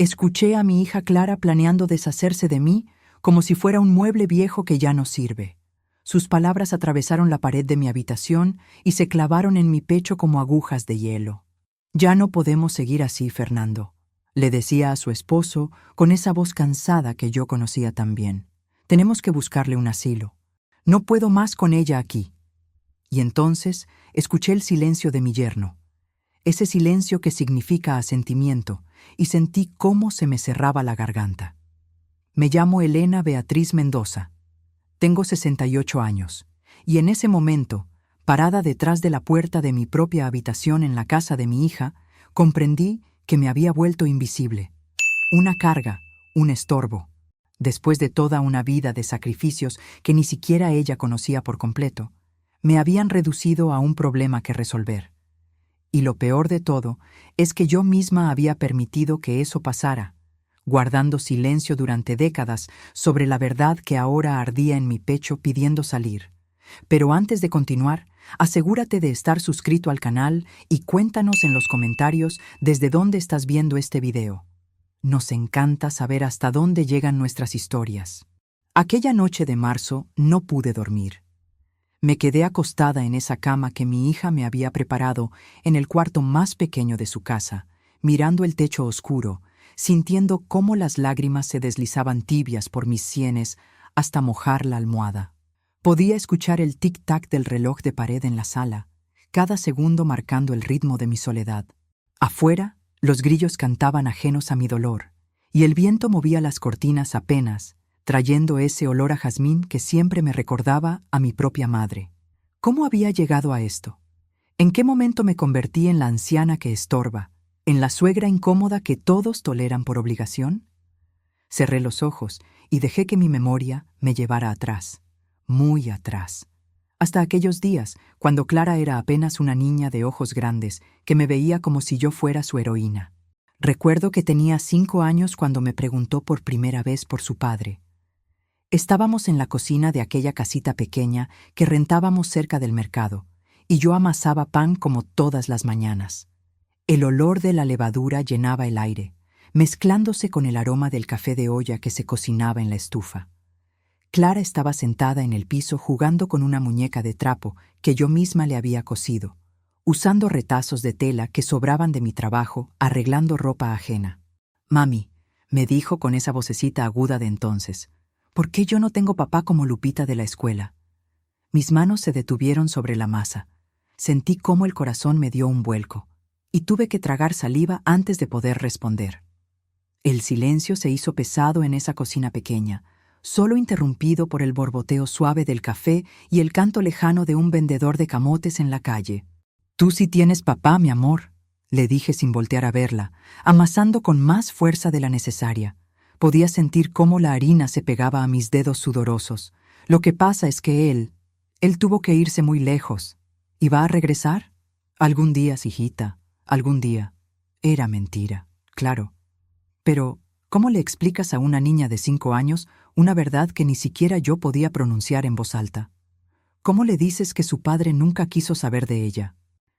Escuché a mi hija Clara planeando deshacerse de mí como si fuera un mueble viejo que ya no sirve. Sus palabras atravesaron la pared de mi habitación y se clavaron en mi pecho como agujas de hielo. «Ya no podemos seguir así, Fernando», le decía a su esposo con esa voz cansada que yo conocía tan bien. «Tenemos que buscarle un asilo. No puedo más con ella aquí». Y entonces escuché el silencio de mi yerno, ese silencio que significa asentimiento, y sentí cómo se me cerraba la garganta. «Me llamo Elena Beatriz Mendoza. Tengo 68 años, y en ese momento, parada detrás de la puerta de mi propia habitación en la casa de mi hija, comprendí que me había vuelto invisible. Una carga, un estorbo. Después de toda una vida de sacrificios que ni siquiera ella conocía por completo, me habían reducido a un problema que resolver. Y lo peor de todo es que yo misma había permitido que eso pasara, guardando silencio durante décadas sobre la verdad que ahora ardía en mi pecho pidiendo salir. Pero antes de continuar, asegúrate de estar suscrito al canal y cuéntanos en los comentarios desde dónde estás viendo este video. Nos encanta saber hasta dónde llegan nuestras historias. Aquella noche de marzo no pude dormir. Me quedé acostada en esa cama que mi hija me había preparado en el cuarto más pequeño de su casa, mirando el techo oscuro, sintiendo cómo las lágrimas se deslizaban tibias por mis sienes hasta mojar la almohada. Podía escuchar el tic-tac del reloj de pared en la sala, cada segundo marcando el ritmo de mi soledad. Afuera, los grillos cantaban ajenos a mi dolor, y el viento movía las cortinas apenas, trayendo ese olor a jazmín que siempre me recordaba a mi propia madre. ¿Cómo había llegado a esto? ¿En qué momento me convertí en la anciana que estorba, en la suegra incómoda que todos toleran por obligación? Cerré los ojos y dejé que mi memoria me llevara atrás, muy atrás, hasta aquellos días cuando Clara era apenas una niña de ojos grandes que me veía como si yo fuera su heroína. Recuerdo que tenía 5 años cuando me preguntó por primera vez por su padre. Estábamos en la cocina de aquella casita pequeña que rentábamos cerca del mercado, y yo amasaba pan como todas las mañanas. El olor de la levadura llenaba el aire, mezclándose con el aroma del café de olla que se cocinaba en la estufa. Clara estaba sentada en el piso jugando con una muñeca de trapo que yo misma le había cosido, usando retazos de tela que sobraban de mi trabajo arreglando ropa ajena. «Mami», me dijo con esa vocecita aguda de entonces, «¿por qué yo no tengo papá como Lupita de la escuela?» Mis manos se detuvieron sobre la masa. Sentí cómo el corazón me dio un vuelco, y tuve que tragar saliva antes de poder responder. El silencio se hizo pesado en esa cocina pequeña, solo interrumpido por el borboteo suave del café y el canto lejano de un vendedor de camotes en la calle. «Tú sí tienes papá, mi amor», le dije sin voltear a verla, amasando con más fuerza de la necesaria. Podía sentir cómo la harina se pegaba a mis dedos sudorosos. Lo que pasa es que él tuvo que irse muy lejos. ¿Y va a regresar? Algún día, hijita, algún día. Era mentira, claro. Pero, ¿cómo le explicas a una niña de 5 años una verdad que ni siquiera yo podía pronunciar en voz alta? ¿Cómo le dices que su padre nunca quiso saber de ella?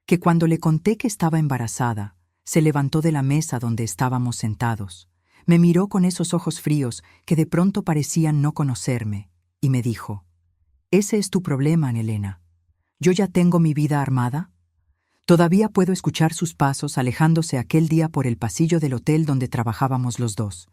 Que cuando le conté que estaba embarazada, se levantó de la mesa donde estábamos sentados. Me miró con esos ojos fríos que de pronto parecían no conocerme, y me dijo, «Ese es tu problema, Elena. ¿Yo ya tengo mi vida armada?» Todavía puedo escuchar sus pasos alejándose aquel día por el pasillo del hotel donde trabajábamos los dos.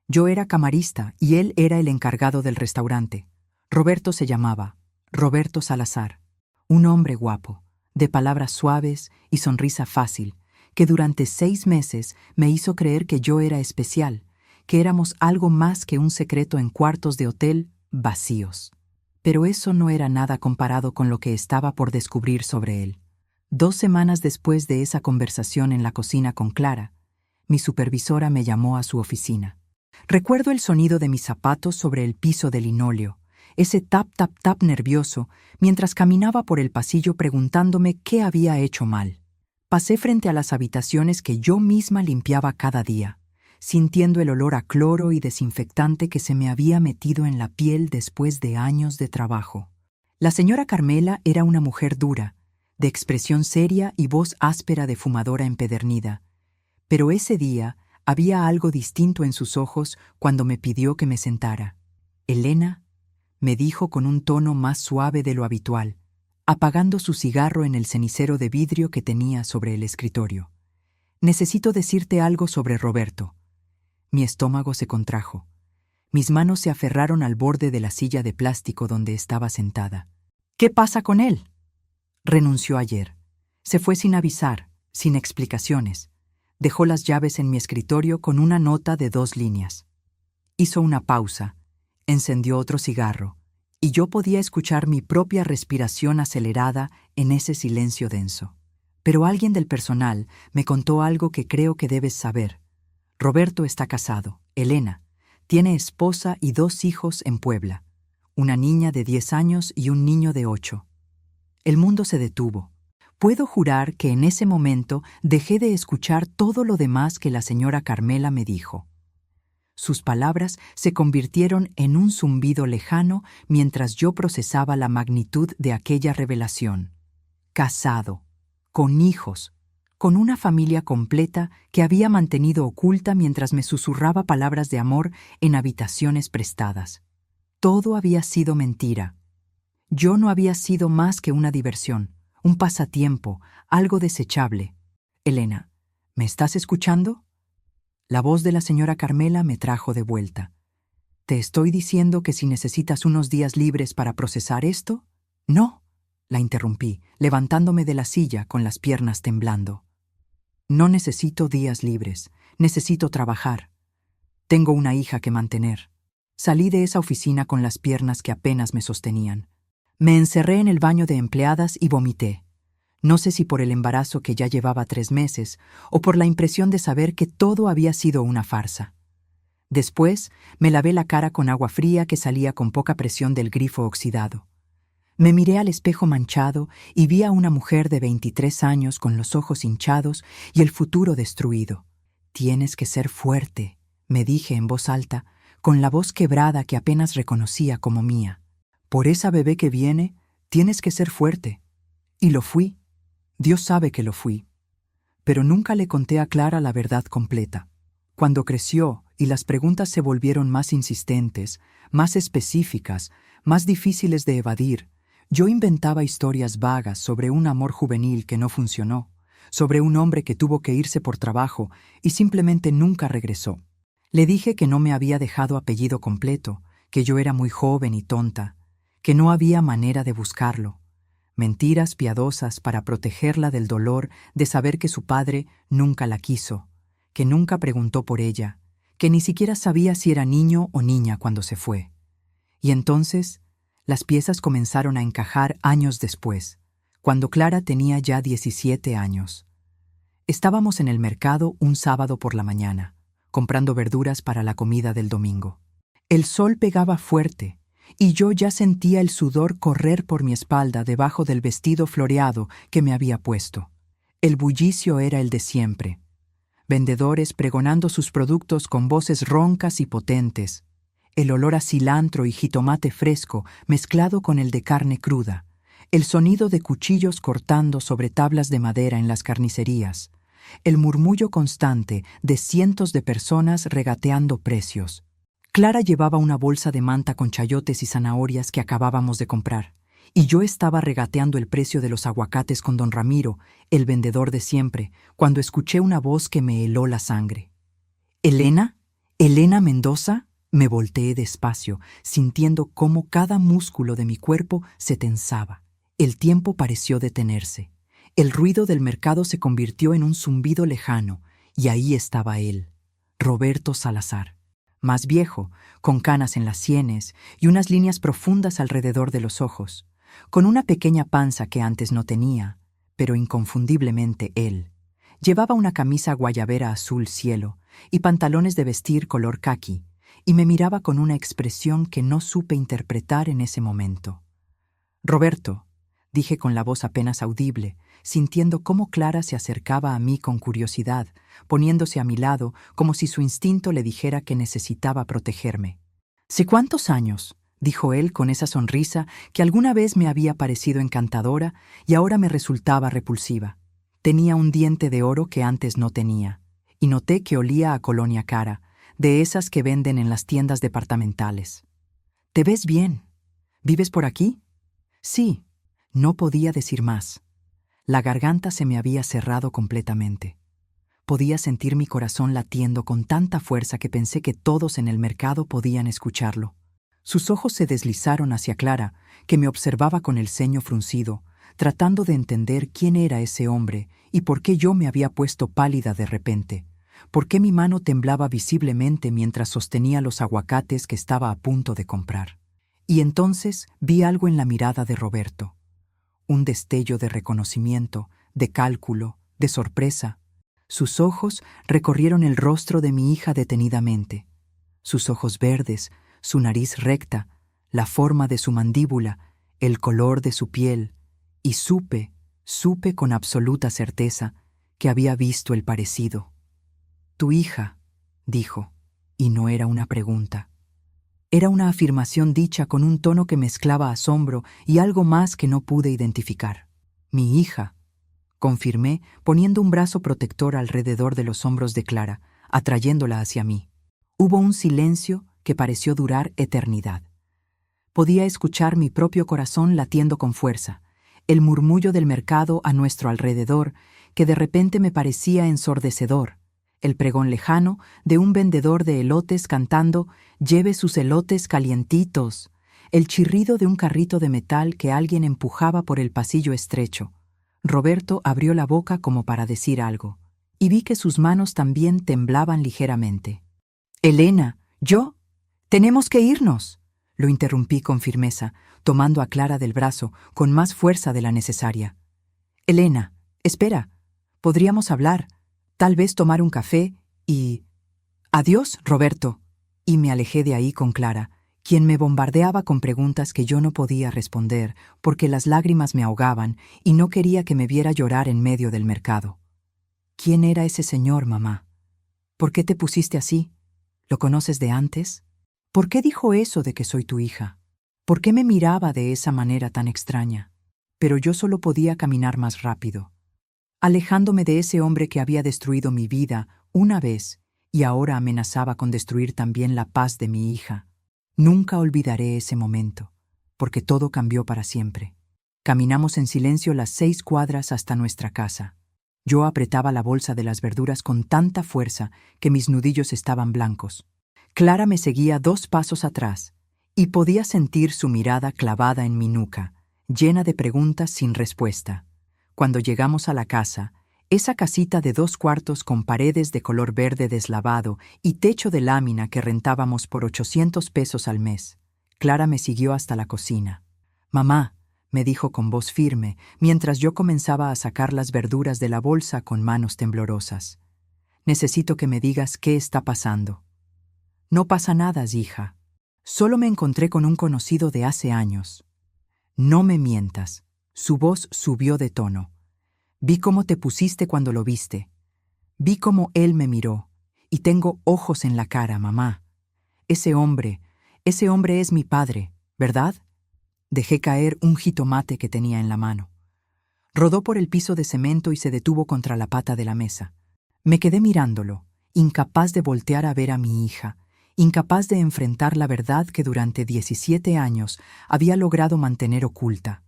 Yo era camarista y él era el encargado del restaurante. Roberto se llamaba, Roberto Salazar. Un hombre guapo, de palabras suaves y sonrisa fácil, que durante 6 meses me hizo creer que yo era especial, que éramos algo más que un secreto en cuartos de hotel vacíos. Pero eso no era nada comparado con lo que estaba por descubrir sobre él. 2 semanas después de esa conversación en la cocina con Clara, mi supervisora me llamó a su oficina. Recuerdo el sonido de mis zapatos sobre el piso de linóleo, ese tap-tap-tap nervioso, mientras caminaba por el pasillo preguntándome qué había hecho mal. Pasé frente a las habitaciones que yo misma limpiaba cada día, sintiendo el olor a cloro y desinfectante que se me había metido en la piel después de años de trabajo. La señora Carmela era una mujer dura, de expresión seria y voz áspera de fumadora empedernida, pero ese día Había algo distinto en sus ojos cuando me pidió que me sentara. «Elena», me dijo con un tono más suave de lo habitual, apagando su cigarro en el cenicero de vidrio que tenía sobre el escritorio. «Necesito decirte algo sobre Roberto». Mi estómago se contrajo. Mis manos se aferraron al borde de la silla de plástico donde estaba sentada. «¿Qué pasa con él?» «Renunció ayer. Se fue sin avisar, sin explicaciones. Dejó las llaves en mi escritorio con una nota de 2 líneas». Hizo una pausa, encendió otro cigarro, y yo podía escuchar mi propia respiración acelerada en ese silencio denso. «Pero alguien del personal me contó algo que creo que debes saber. Roberto está casado, Elena. Tiene esposa y 2 hijos en Puebla, una niña de 10 años y un niño de 8. El mundo se detuvo. Puedo jurar que en ese momento dejé de escuchar todo lo demás que la señora Carmela me dijo. Sus palabras se convirtieron en un zumbido lejano mientras yo procesaba la magnitud de aquella revelación. Casado, con hijos, con una familia completa que había mantenido oculta mientras me susurraba palabras de amor en habitaciones prestadas. Todo había sido mentira. Yo no había sido más que una diversión, un pasatiempo, algo desechable. «Elena, ¿me estás escuchando?» La voz de la señora Carmela me trajo de vuelta. «¿Te estoy diciendo que si necesitas unos días libres para procesar esto?» «No», la interrumpí, levantándome de la silla con las piernas temblando. «No necesito días libres, necesito trabajar. Tengo una hija que mantener». Salí de esa oficina con las piernas que apenas me sostenían. Me encerré en el baño de empleadas y vomité. No sé si por el embarazo que ya llevaba 3 meses o por la impresión de saber que todo había sido una farsa. Después me lavé la cara con agua fría que salía con poca presión del grifo oxidado. Me miré al espejo manchado y vi a una mujer de 23 años con los ojos hinchados y el futuro destruido. «Tienes que ser fuerte», me dije en voz alta, con la voz quebrada que apenas reconocía como mía. «Por esa bebé que viene, tienes que ser fuerte». Y lo fui. Dios sabe que lo fui. Pero nunca le conté a Clara la verdad completa. Cuando creció y las preguntas se volvieron más insistentes, más específicas, más difíciles de evadir, yo inventaba historias vagas sobre un amor juvenil que no funcionó, sobre un hombre que tuvo que irse por trabajo y simplemente nunca regresó. Le dije que no me había dejado apellido completo, que yo era muy joven y tonta, que no había manera de buscarlo. Mentiras piadosas para protegerla del dolor de saber que su padre nunca la quiso, que nunca preguntó por ella, que ni siquiera sabía si era niño o niña cuando se fue. Y entonces, las piezas comenzaron a encajar años después, cuando Clara tenía ya 17 años. Estábamos en el mercado un sábado por la mañana, comprando verduras para la comida del domingo. El sol pegaba fuerte, y yo ya sentía el sudor correr por mi espalda debajo del vestido floreado que me había puesto. El bullicio era el de siempre. Vendedores pregonando sus productos con voces roncas y potentes. El olor a cilantro y jitomate fresco mezclado con el de carne cruda. El sonido de cuchillos cortando sobre tablas de madera en las carnicerías. El murmullo constante de cientos de personas regateando precios. Clara llevaba una bolsa de manta con chayotes y zanahorias que acabábamos de comprar, y yo estaba regateando el precio de los aguacates con don Ramiro, el vendedor de siempre, cuando escuché una voz que me heló la sangre. «¿Elena? ¿Elena Mendoza?» Me volteé despacio, sintiendo cómo cada músculo de mi cuerpo se tensaba. El tiempo pareció detenerse. El ruido del mercado se convirtió en un zumbido lejano, y ahí estaba él, Roberto Salazar. Más viejo, con canas en las sienes y unas líneas profundas alrededor de los ojos, con una pequeña panza que antes no tenía, pero inconfundiblemente él. Llevaba una camisa guayabera azul cielo y pantalones de vestir color caqui, y me miraba con una expresión que no supe interpretar en ese momento. «Roberto», dije con la voz apenas audible, sintiendo cómo Clara se acercaba a mí con curiosidad, poniéndose a mi lado como si su instinto le dijera que necesitaba protegerme. «¿Sé cuántos años?», dijo él con esa sonrisa que alguna vez me había parecido encantadora y ahora me resultaba repulsiva. Tenía un diente de oro que antes no tenía, y noté que olía a colonia cara, de esas que venden en las tiendas departamentales. «¿Te ves bien? ¿Vives por aquí?» «Sí». No podía decir más. La garganta se me había cerrado completamente. Podía sentir mi corazón latiendo con tanta fuerza que pensé que todos en el mercado podían escucharlo. Sus ojos se deslizaron hacia Clara, que me observaba con el ceño fruncido, tratando de entender quién era ese hombre y por qué yo me había puesto pálida de repente, por qué mi mano temblaba visiblemente mientras sostenía los aguacates que estaba a punto de comprar. Y entonces vi algo en la mirada de Roberto. Un destello de reconocimiento, de cálculo, de sorpresa. Sus ojos recorrieron el rostro de mi hija detenidamente. Sus ojos verdes, su nariz recta, la forma de su mandíbula, el color de su piel, y supe con absoluta certeza que había visto el parecido. «Tu hija», dijo, y no era una pregunta. Era una afirmación dicha con un tono que mezclaba asombro y algo más que no pude identificar. «Mi hija», confirmé, poniendo un brazo protector alrededor de los hombros de Clara, atrayéndola hacia mí. Hubo un silencio que pareció durar eternidad. Podía escuchar mi propio corazón latiendo con fuerza, el murmullo del mercado a nuestro alrededor, que de repente me parecía ensordecedor, el pregón lejano de un vendedor de elotes cantando «Lleve sus elotes calientitos», el chirrido de un carrito de metal que alguien empujaba por el pasillo estrecho. Roberto abrió la boca como para decir algo, y vi que sus manos también temblaban ligeramente. «Elena, yo, tenemos que irnos», lo interrumpí con firmeza, tomando a Clara del brazo con más fuerza de la necesaria. «Elena, espera, podríamos hablar, tal vez tomar un café y...» «Adiós, Roberto», y me alejé de ahí con Clara, quien me bombardeaba con preguntas que yo no podía responder porque las lágrimas me ahogaban y no quería que me viera llorar en medio del mercado. «¿Quién era ese señor, mamá? ¿Por qué te pusiste así? ¿Lo conoces de antes? ¿Por qué dijo eso de que soy tu hija? ¿Por qué me miraba de esa manera tan extraña?» Pero yo solo podía caminar más rápido, alejándome de ese hombre que había destruido mi vida una vez y ahora amenazaba con destruir también la paz de mi hija. Nunca olvidaré ese momento, porque todo cambió para siempre. Caminamos en silencio las 6 cuadras hasta nuestra casa. Yo apretaba la bolsa de las verduras con tanta fuerza que mis nudillos estaban blancos. Clara me seguía 2 pasos atrás, y podía sentir su mirada clavada en mi nuca, llena de preguntas sin respuesta. Cuando llegamos a la casa, esa casita de 2 cuartos con paredes de color verde deslavado y techo de lámina que rentábamos por 800 pesos al mes, Clara me siguió hasta la cocina. «Mamá», me dijo con voz firme, mientras yo comenzaba a sacar las verduras de la bolsa con manos temblorosas. «Necesito que me digas qué está pasando». «No pasa nada, hija. Solo me encontré con un conocido de hace años». «No me mientas». Su voz subió de tono. «Vi cómo te pusiste cuando lo viste. Vi cómo él me miró. Y tengo ojos en la cara, mamá. Ese hombre es mi padre, ¿verdad?» Dejé caer un jitomate que tenía en la mano. Rodó por el piso de cemento y se detuvo contra la pata de la mesa. Me quedé mirándolo, incapaz de voltear a ver a mi hija, incapaz de enfrentar la verdad que durante 17 años había logrado mantener oculta.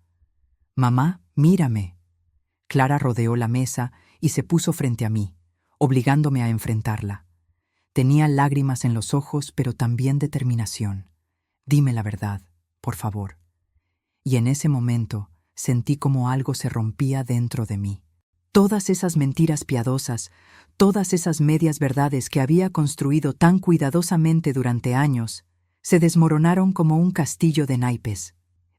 «Mamá, mírame». Clara rodeó la mesa y se puso frente a mí, obligándome a enfrentarla. Tenía lágrimas en los ojos, pero también determinación. «Dime la verdad, por favor». Y en ese momento sentí como algo se rompía dentro de mí. Todas esas mentiras piadosas, todas esas medias verdades que había construido tan cuidadosamente durante años, se desmoronaron como un castillo de naipes.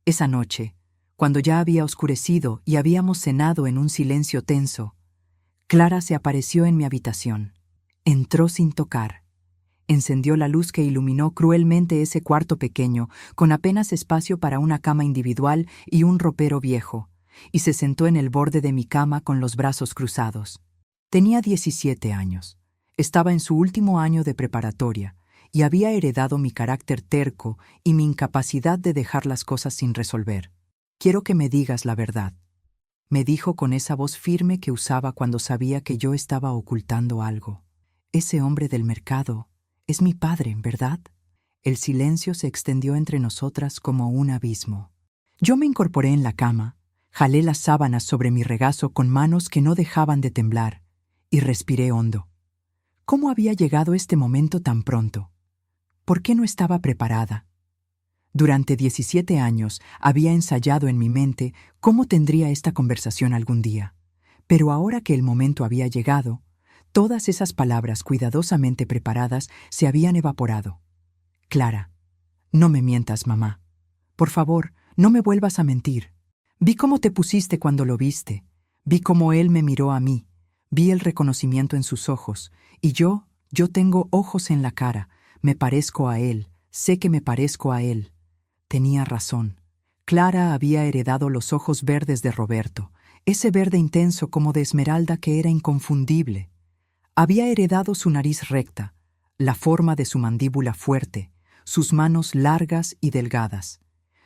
Esa noche, cuando ya había oscurecido y habíamos cenado en un silencio tenso, Clara se apareció en mi habitación. Entró sin tocar. Encendió la luz que iluminó cruelmente ese cuarto pequeño, con apenas espacio para una cama individual y un ropero viejo, y se sentó en el borde de mi cama con los brazos cruzados. Tenía 17 años. Estaba en su último año de preparatoria, y había heredado mi carácter terco y mi incapacidad de dejar las cosas sin resolver. «Quiero que me digas la verdad», me dijo con esa voz firme que usaba cuando sabía que yo estaba ocultando algo. ese hombre del mercado es mi padre, ¿verdad? El silencio se extendió entre nosotras como un abismo. Yo me incorporé en la cama, jalé las sábanas sobre mi regazo con manos que no dejaban de temblar, y respiré hondo. ¿Cómo había llegado este momento tan pronto? ¿Por qué no estaba preparada? Durante 17 años había ensayado en mi mente cómo tendría esta conversación algún día, pero ahora que el momento había llegado, todas esas palabras cuidadosamente preparadas se habían evaporado. Clara, no me mientas, mamá. Por favor, no me vuelvas a mentir. Vi cómo te pusiste cuando lo viste. Vi cómo él me miró a mí. Vi el reconocimiento en sus ojos. Y yo tengo ojos en la cara. Me parezco a él. Sé que me parezco a él. Tenía razón. Clara había heredado los ojos verdes de Roberto, ese verde intenso como de esmeralda que era inconfundible. Había heredado su nariz recta, la forma de su mandíbula fuerte, sus manos largas y delgadas.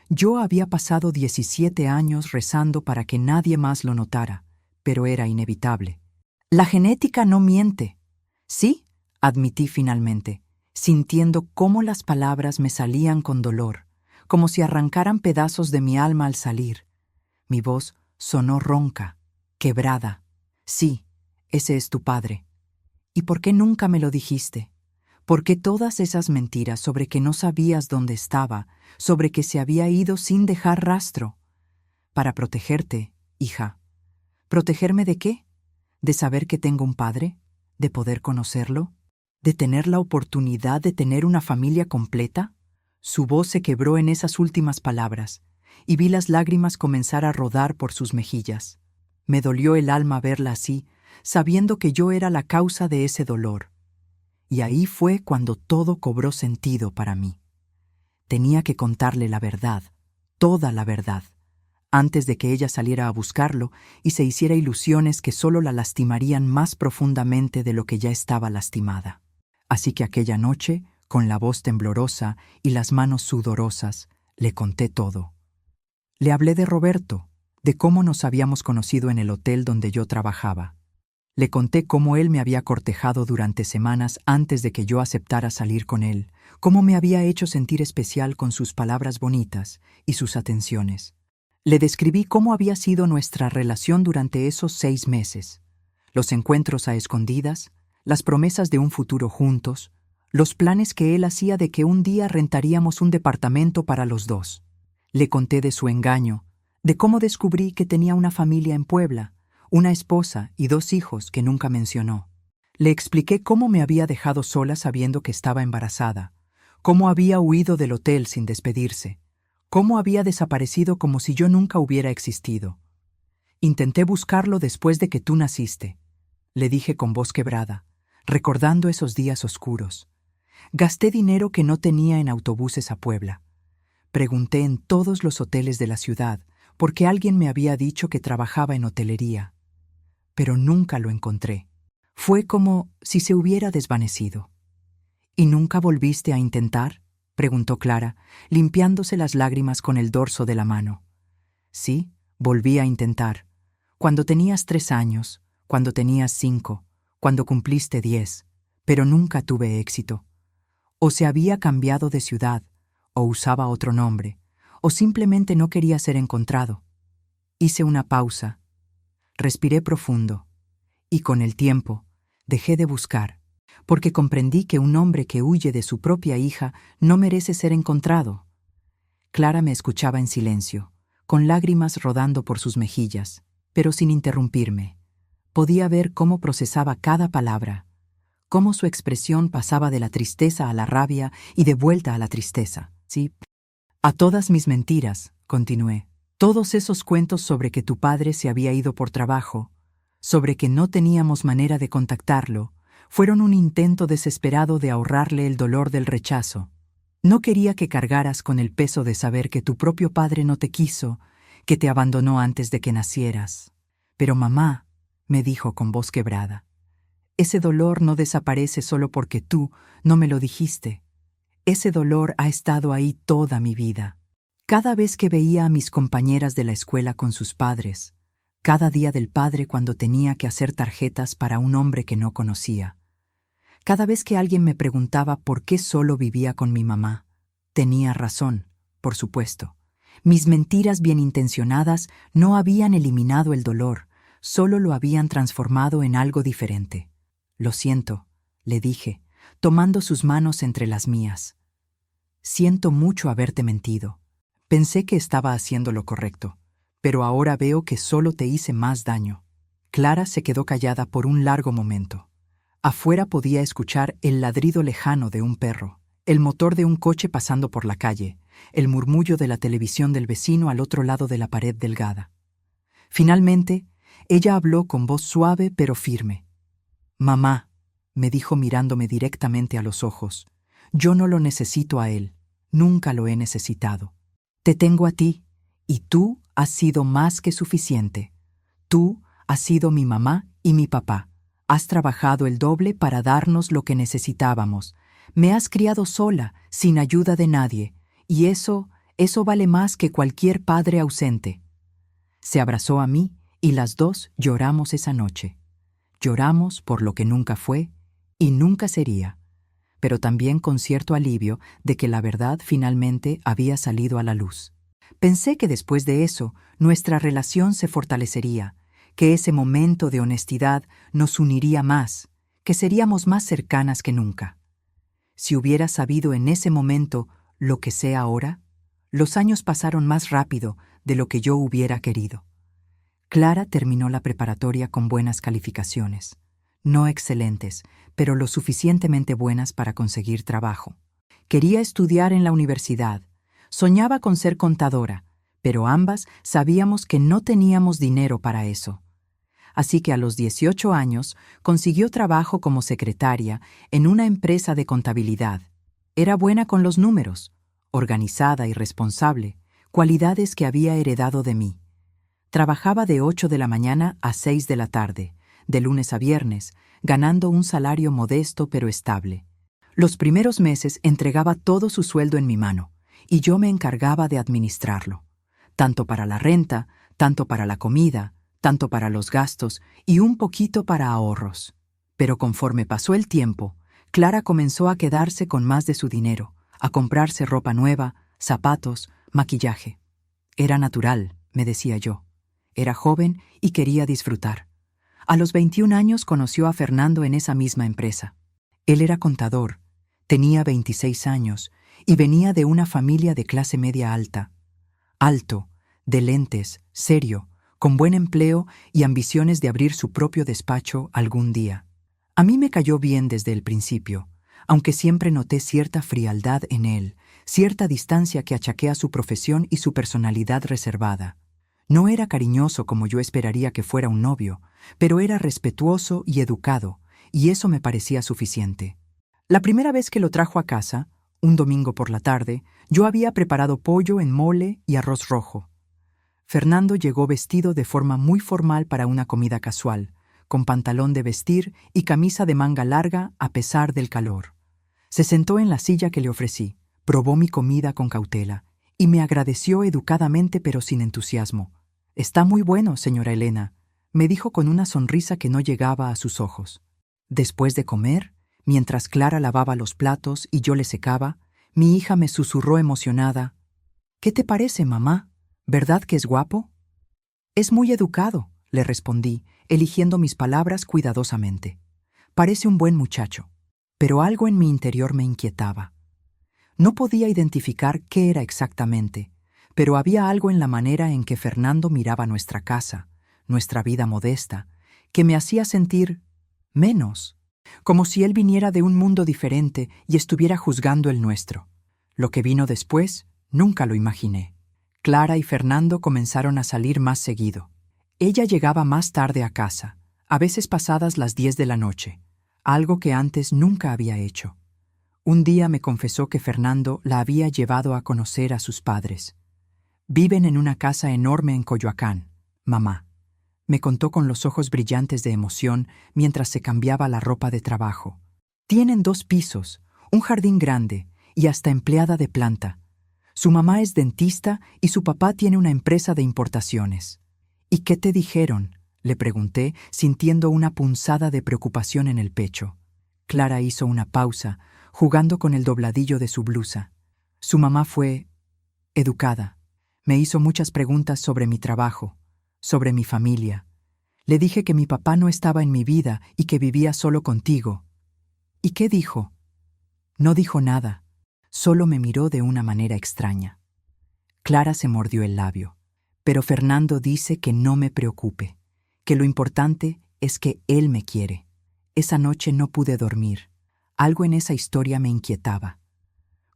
Yo había pasado 17 años rezando para que nadie más lo notara, pero era inevitable. La genética no miente. Sí, admití finalmente, sintiendo cómo las palabras me salían con dolor, como si arrancaran pedazos de mi alma al salir. Mi voz sonó ronca, quebrada. Sí, ese es tu padre. ¿Y por qué nunca me lo dijiste? ¿Por qué todas esas mentiras sobre que no sabías dónde estaba, sobre que se había ido sin dejar rastro? Para protegerte, hija. ¿Protegerme de qué? ¿De saber que tengo un padre? ¿De poder conocerlo? ¿De tener la oportunidad de tener una familia completa? Su voz se quebró en esas últimas palabras, y vi las lágrimas comenzar a rodar por sus mejillas. Me dolió el alma verla así, sabiendo que yo era la causa de ese dolor. Y ahí fue cuando todo cobró sentido para mí. Tenía que contarle la verdad, toda la verdad, antes de que ella saliera a buscarlo y se hiciera ilusiones que solo la lastimarían más profundamente de lo que ya estaba lastimada. Así que aquella noche, con la voz temblorosa y las manos sudorosas, le conté todo. Le hablé de Roberto, de cómo nos habíamos conocido en el hotel donde yo trabajaba. Le conté cómo él me había cortejado durante semanas antes de que yo aceptara salir con él, cómo me había hecho sentir especial con sus palabras bonitas y sus atenciones. Le describí cómo había sido nuestra relación durante esos 6 meses, los encuentros a escondidas, las promesas de un futuro juntos, los planes que él hacía de que un día rentaríamos un departamento para los dos. Le conté de su engaño, de cómo descubrí que tenía una familia en Puebla, una esposa y 2 hijos que nunca mencionó. Le expliqué cómo me había dejado sola sabiendo que estaba embarazada, cómo había huido del hotel sin despedirse, cómo había desaparecido como si yo nunca hubiera existido. Intenté buscarlo después de que tú naciste, le dije con voz quebrada, recordando esos días oscuros. Gasté dinero que no tenía en autobuses a Puebla. Pregunté en todos los hoteles de la ciudad porque alguien me había dicho que trabajaba en hotelería. Pero nunca lo encontré. Fue como si se hubiera desvanecido. ¿Y nunca volviste a intentar?, preguntó Clara, limpiándose las lágrimas con el dorso de la mano. Sí, volví a intentar. Cuando tenías 3 años, cuando tenías 5, cuando cumpliste 10, pero nunca tuve éxito. O se había cambiado de ciudad, o usaba otro nombre, o simplemente no quería ser encontrado. Hice una pausa. Respiré profundo, y con el tiempo dejé de buscar, porque comprendí que un hombre que huye de su propia hija no merece ser encontrado. Clara me escuchaba en silencio, con lágrimas rodando por sus mejillas, pero sin interrumpirme. Podía ver cómo procesaba cada palabra, cómo su expresión pasaba de la tristeza a la rabia y de vuelta a la tristeza. Sí, a todas mis mentiras, continué. Todos esos cuentos sobre que tu padre se había ido por trabajo, sobre que no teníamos manera de contactarlo, fueron un intento desesperado de ahorrarle el dolor del rechazo. No quería que cargaras con el peso de saber que tu propio padre no te quiso, que te abandonó antes de que nacieras. Pero mamá, me dijo con voz quebrada, ese dolor no desaparece solo porque tú no me lo dijiste. Ese dolor ha estado ahí toda mi vida. Cada vez que veía a mis compañeras de la escuela con sus padres, cada día del padre cuando tenía que hacer tarjetas para un hombre que no conocía, Cada vez que alguien me preguntaba por qué solo vivía con mi mamá, tenía razón, por supuesto. Mis mentiras bien intencionadas no habían eliminado el dolor, solo lo habían transformado en algo diferente. Lo siento, le dije, tomando sus manos entre las mías. Siento mucho haberte mentido. Pensé que estaba haciendo lo correcto, pero ahora veo que solo te hice más daño. Clara se quedó callada por un largo momento. Afuera podía escuchar el ladrido lejano de un perro, el motor de un coche pasando por la calle, el murmullo de la televisión del vecino al otro lado de la pared delgada. Finalmente, ella habló con voz suave pero firme. «Mamá», me dijo mirándome directamente a los ojos, «yo no lo necesito a él, nunca lo he necesitado. Te tengo a ti, y tú has sido más que suficiente. Tú has sido mi mamá y mi papá. Has trabajado el doble para darnos lo que necesitábamos. Me has criado sola, sin ayuda de nadie, y eso vale más que cualquier padre ausente». Se abrazó a mí y las dos lloramos esa noche. Lloramos por lo que nunca fue y nunca sería, pero también con cierto alivio de que la verdad finalmente había salido a la luz. Pensé que después de eso nuestra relación se fortalecería, que ese momento de honestidad nos uniría más, que seríamos más cercanas que nunca. Si hubiera sabido en ese momento lo que sé ahora, los años pasaron más rápido de lo que yo hubiera querido. Clara terminó la preparatoria con buenas calificaciones. No excelentes, pero lo suficientemente buenas para conseguir trabajo. Quería estudiar en la universidad. Soñaba con ser contadora, pero ambas sabíamos que no teníamos dinero para eso. Así que a los 18 años consiguió trabajo como secretaria en una empresa de contabilidad. Era buena con los números, organizada y responsable, cualidades que había heredado de mí. Trabajaba de 8 de la mañana a 6 de la tarde, de lunes a viernes, ganando un salario modesto pero estable. Los primeros meses entregaba todo su sueldo en mi mano, y yo me encargaba de administrarlo, tanto para la renta, tanto para la comida, tanto para los gastos y un poquito para ahorros. Pero conforme pasó el tiempo, Clara comenzó a quedarse con más de su dinero, a comprarse ropa nueva, zapatos, maquillaje. Era natural, me decía yo. Era joven y quería disfrutar. A los 21 años conoció a Fernando en esa misma empresa. Él era contador, tenía 26 años y venía de una familia de clase media alta. Alto, de lentes, serio, con buen empleo y ambiciones de abrir su propio despacho algún día. A mí me cayó bien desde el principio, aunque siempre noté cierta frialdad en él, cierta distancia que achaqué a su profesión y su personalidad reservada. No era cariñoso como yo esperaría que fuera un novio, pero era respetuoso y educado, y eso me parecía suficiente. La primera vez que lo trajo a casa, un domingo por la tarde, yo había preparado pollo en mole y arroz rojo. Fernando llegó vestido de forma muy formal para una comida casual, con pantalón de vestir y camisa de manga larga a pesar del calor. Se sentó en la silla que le ofrecí, probó mi comida con cautela, y me agradeció educadamente pero sin entusiasmo. «Está muy bueno, señora Elena», me dijo con una sonrisa que no llegaba a sus ojos. Después de comer, mientras Clara lavaba los platos y yo le secaba, mi hija me susurró emocionada: «¿Qué te parece, mamá? ¿Verdad que es guapo?» «Es muy educado», le respondí, eligiendo mis palabras cuidadosamente. «Parece un buen muchacho». Pero algo en mi interior me inquietaba. No podía identificar qué era exactamente, pero había algo en la manera en que Fernando miraba nuestra casa, nuestra vida modesta, que me hacía sentir menos, como si él viniera de un mundo diferente y estuviera juzgando el nuestro. Lo que vino después, nunca lo imaginé. Clara y Fernando comenzaron a salir más seguido. Ella llegaba más tarde a casa, a veces pasadas las 10 de la noche, algo que antes nunca había hecho. Un día me confesó que Fernando la había llevado a conocer a sus padres. «Viven en una casa enorme en Coyoacán, mamá», me contó con los ojos brillantes de emoción mientras se cambiaba la ropa de trabajo. «Tienen 2 pisos, un jardín grande y hasta empleada de planta. Su mamá es dentista y su papá tiene una empresa de importaciones». «¿Y qué te dijeron?», le pregunté, sintiendo una punzada de preocupación en el pecho. Clara hizo una pausa, jugando con el dobladillo de su blusa. Su mamá fue educada. Me hizo muchas preguntas sobre mi trabajo, sobre mi familia. Le dije que mi papá no estaba en mi vida y que vivía solo contigo. ¿Y qué dijo? No dijo nada, solo me miró de una manera extraña. Clara se mordió el labio. Pero Fernando dice que no me preocupe, que lo importante es que él me quiere. Esa noche no pude dormir. Algo en esa historia me inquietaba.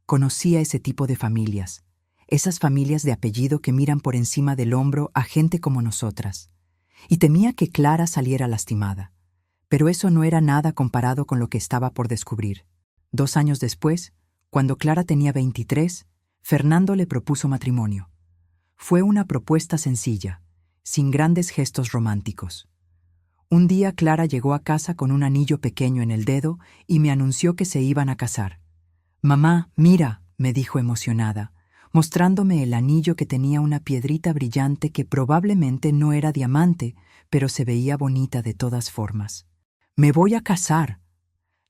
Conocía ese tipo de familias, esas familias de apellido que miran por encima del hombro a gente como nosotras. Y temía que Clara saliera lastimada. Pero eso no era nada comparado con lo que estaba por descubrir. 2 años después, cuando Clara tenía 23, Fernando le propuso matrimonio. Fue una propuesta sencilla, sin grandes gestos románticos. Un día Clara llegó a casa con un anillo pequeño en el dedo y me anunció que se iban a casar. «Mamá, mira», me dijo emocionada, mostrándome el anillo que tenía una piedrita brillante que probablemente no era diamante, pero se veía bonita de todas formas. «Me voy a casar».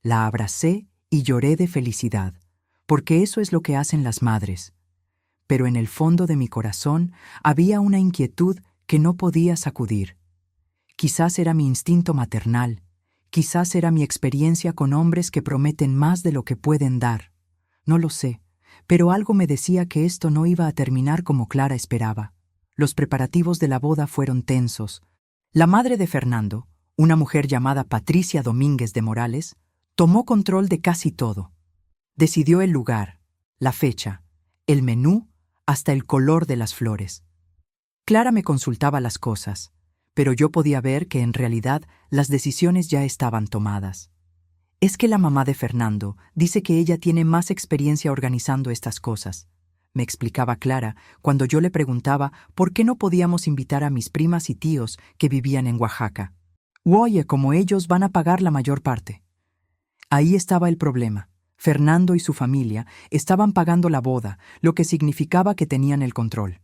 La abracé y lloré de felicidad, porque eso es lo que hacen las madres. Pero en el fondo de mi corazón había una inquietud que no podía sacudir. Quizás era mi instinto maternal, quizás era mi experiencia con hombres que prometen más de lo que pueden dar. No lo sé, pero algo me decía que esto no iba a terminar como Clara esperaba. Los preparativos de la boda fueron tensos. La madre de Fernando, una mujer llamada Patricia Domínguez de Morales, tomó control de casi todo. Decidió el lugar, la fecha, el menú, hasta el color de las flores. Clara me consultaba las cosas, pero yo podía ver que en realidad las decisiones ya estaban tomadas. Es que la mamá de Fernando dice que ella tiene más experiencia organizando estas cosas, me explicaba Clara cuando yo le preguntaba por qué no podíamos invitar a mis primas y tíos que vivían en Oaxaca. Oye, como ellos van a pagar la mayor parte. Ahí estaba el problema. Fernando y su familia estaban pagando la boda, lo que significaba que tenían el control.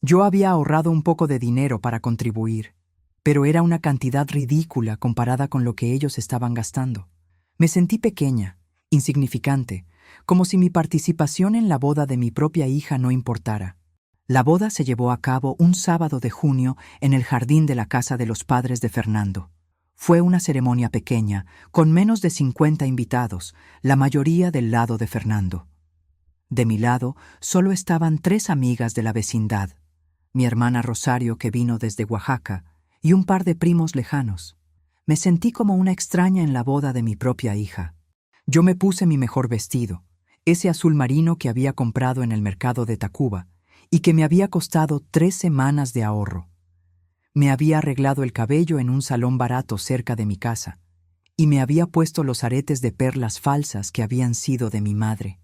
Yo había ahorrado un poco de dinero para contribuir, pero era una cantidad ridícula comparada con lo que ellos estaban gastando. Me sentí pequeña, insignificante, como si mi participación en la boda de mi propia hija no importara. La boda se llevó a cabo un sábado de junio en el jardín de la casa de los padres de Fernando. Fue una ceremonia pequeña, con menos de 50 invitados, la mayoría del lado de Fernando. De mi lado, solo estaban 3 amigas de la vecindad, mi hermana Rosario, que vino desde Oaxaca, y un par de primos lejanos. Me sentí como una extraña en la boda de mi propia hija. Yo me puse mi mejor vestido, ese azul marino que había comprado en el mercado de Tacuba, y que me había costado 3 semanas de ahorro. Me había arreglado el cabello en un salón barato cerca de mi casa, y me había puesto los aretes de perlas falsas que habían sido de mi madre.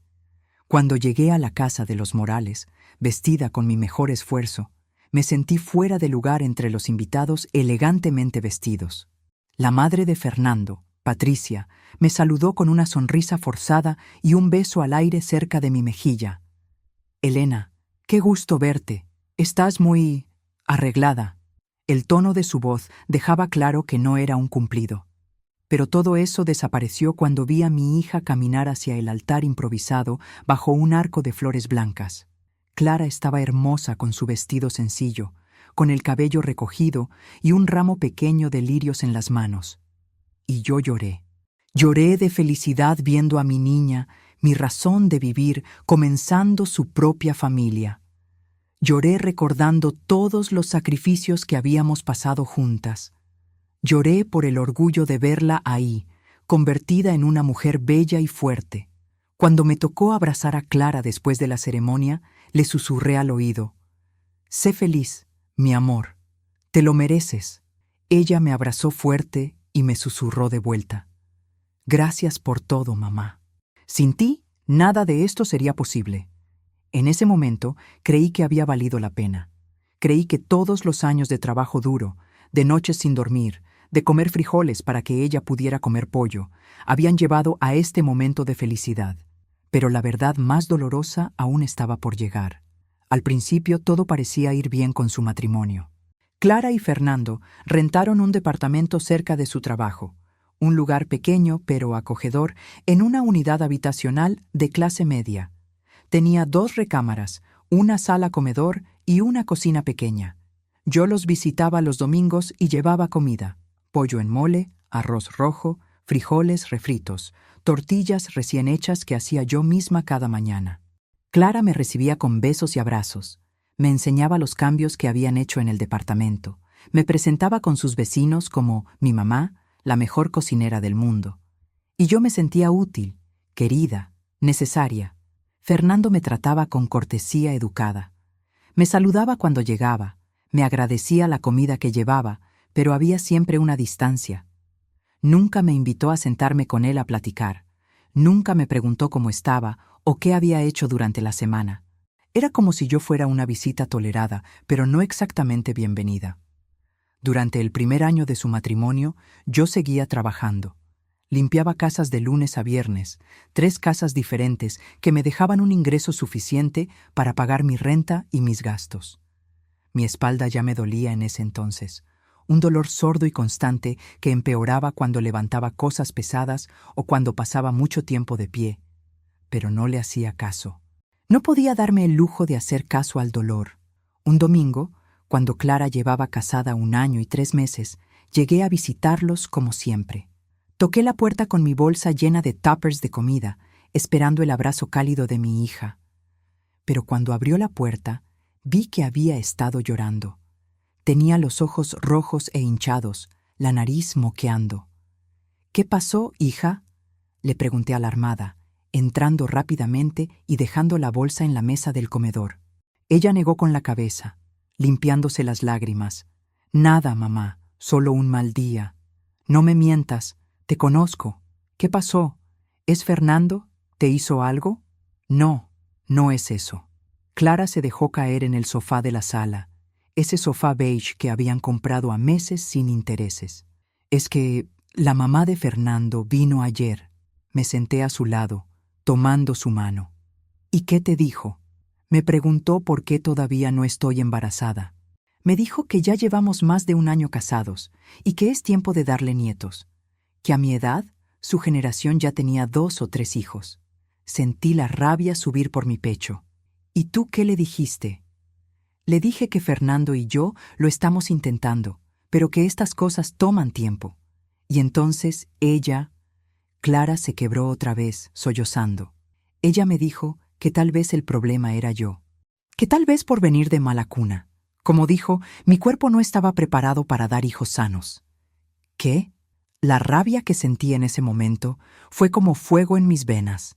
Cuando llegué a la casa de los Morales, vestida con mi mejor esfuerzo, me sentí fuera de lugar entre los invitados elegantemente vestidos. La madre de Fernando, Patricia, me saludó con una sonrisa forzada y un beso al aire cerca de mi mejilla. «Elena, qué gusto verte. Estás muy arreglada». El tono de su voz dejaba claro que no era un cumplido. Pero todo eso desapareció cuando vi a mi hija caminar hacia el altar improvisado bajo un arco de flores blancas. Clara estaba hermosa con su vestido sencillo, con el cabello recogido y un ramo pequeño de lirios en las manos. Y yo lloré. Lloré de felicidad viendo a mi niña, mi razón de vivir, comenzando su propia familia. Lloré recordando todos los sacrificios que habíamos pasado juntas. Lloré por el orgullo de verla ahí, convertida en una mujer bella y fuerte. Cuando me tocó abrazar a Clara después de la ceremonia, le susurré al oído: «Sé feliz, mi amor, te lo mereces». Ella me abrazó fuerte y me susurró de vuelta: «Gracias por todo, mamá. Sin ti, nada de esto sería posible». En ese momento creí que había valido la pena. Creí que todos los años de trabajo duro, de noches sin dormir, de comer frijoles para que ella pudiera comer pollo, habían llevado a este momento de felicidad. Pero la verdad más dolorosa aún estaba por llegar. Al principio todo parecía ir bien con su matrimonio. Clara y Fernando rentaron un departamento cerca de su trabajo, un lugar pequeño pero acogedor en una unidad habitacional de clase media. Tenía 2 recámaras, una sala comedor y una cocina pequeña. Yo los visitaba los domingos y llevaba comida: pollo en mole, arroz rojo, frijoles refritos, tortillas recién hechas que hacía yo misma cada mañana. Clara me recibía con besos y abrazos. Me enseñaba los cambios que habían hecho en el departamento. Me presentaba con sus vecinos como mi mamá, la mejor cocinera del mundo. Y yo me sentía útil, querida, necesaria. Fernando me trataba con cortesía educada. Me saludaba cuando llegaba, me agradecía la comida que llevaba, pero había siempre una distancia. Nunca me invitó a sentarme con él a platicar. Nunca me preguntó cómo estaba o qué había hecho durante la semana. Era como si yo fuera una visita tolerada, pero no exactamente bienvenida. Durante el primer año de su matrimonio, yo seguía trabajando. Limpiaba casas de lunes a viernes, 3 casas diferentes que me dejaban un ingreso suficiente para pagar mi renta y mis gastos. Mi espalda ya me dolía en ese entonces, un dolor sordo y constante que empeoraba cuando levantaba cosas pesadas o cuando pasaba mucho tiempo de pie, pero no le hacía caso. No podía darme el lujo de hacer caso al dolor. Un domingo, cuando Clara llevaba casada 1 año y 3 meses, llegué a visitarlos como siempre. Toqué la puerta con mi bolsa llena de tuppers de comida, esperando el abrazo cálido de mi hija. Pero cuando abrió la puerta, vi que había estado llorando. Tenía los ojos rojos e hinchados, la nariz moqueando. «¿Qué pasó, hija?», le pregunté alarmada, entrando rápidamente y dejando la bolsa en la mesa del comedor. Ella negó con la cabeza, limpiándose las lágrimas. «Nada, mamá, solo un mal día. No me mientas, te conozco. ¿Qué pasó? ¿Es Fernando? ¿Te hizo algo?» «No, no es eso». Clara se dejó caer en el sofá de la sala, ese sofá beige que habían comprado a meses sin intereses. «Es que la mamá de Fernando vino ayer». Me senté a su lado, tomando su mano. «¿Y qué te dijo?» Me preguntó por qué todavía no estoy embarazada. Me dijo que ya llevamos más de 1 año casados y que es tiempo de darle nietos. Que a mi edad, su generación ya tenía 2 o 3 hijos. Sentí la rabia subir por mi pecho. «¿Y tú qué le dijiste?» Le dije que Fernando y yo lo estamos intentando, pero que estas cosas toman tiempo. Y entonces Clara se quebró otra vez, sollozando. Ella me dijo que tal vez el problema era yo. Que tal vez por venir de mala cuna. Como dijo, mi cuerpo no estaba preparado para dar hijos sanos. ¿Qué? La rabia que sentí en ese momento fue como fuego en mis venas.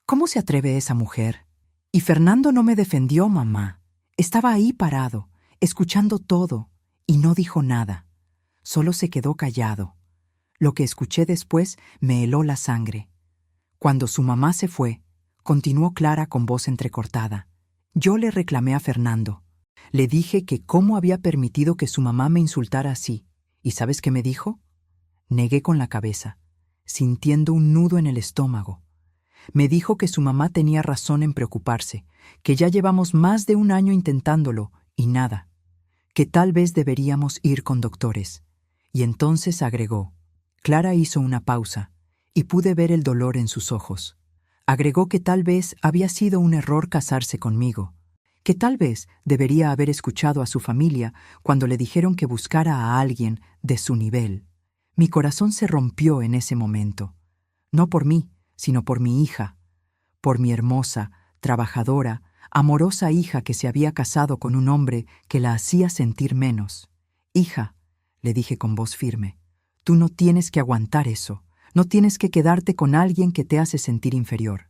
¿Cómo se atreve esa mujer? Y Fernando no me defendió, mamá. Estaba ahí parado, escuchando todo, y no dijo nada. Solo se quedó callado. Lo que escuché después me heló la sangre. Cuando su mamá se fue, continuó Clara con voz entrecortada. Yo le reclamé a Fernando. Le dije que cómo había permitido que su mamá me insultara así. ¿Y sabes qué me dijo? Negué con la cabeza, sintiendo un nudo en el estómago. Me dijo que su mamá tenía razón en preocuparse, que ya llevamos más de 1 año intentándolo y nada, que tal vez deberíamos ir con doctores. Y entonces agregó. Clara hizo una pausa y pude ver el dolor en sus ojos. Agregó que tal vez había sido un error casarse conmigo, que tal vez debería haber escuchado a su familia cuando le dijeron que buscara a alguien de su nivel. Mi corazón se rompió en ese momento, no por mí, sino por mi hija, por mi hermosa, trabajadora, amorosa hija que se había casado con un hombre que la hacía sentir menos. «Hija», le dije con voz firme, «tú no tienes que aguantar eso, no tienes que quedarte con alguien que te hace sentir inferior».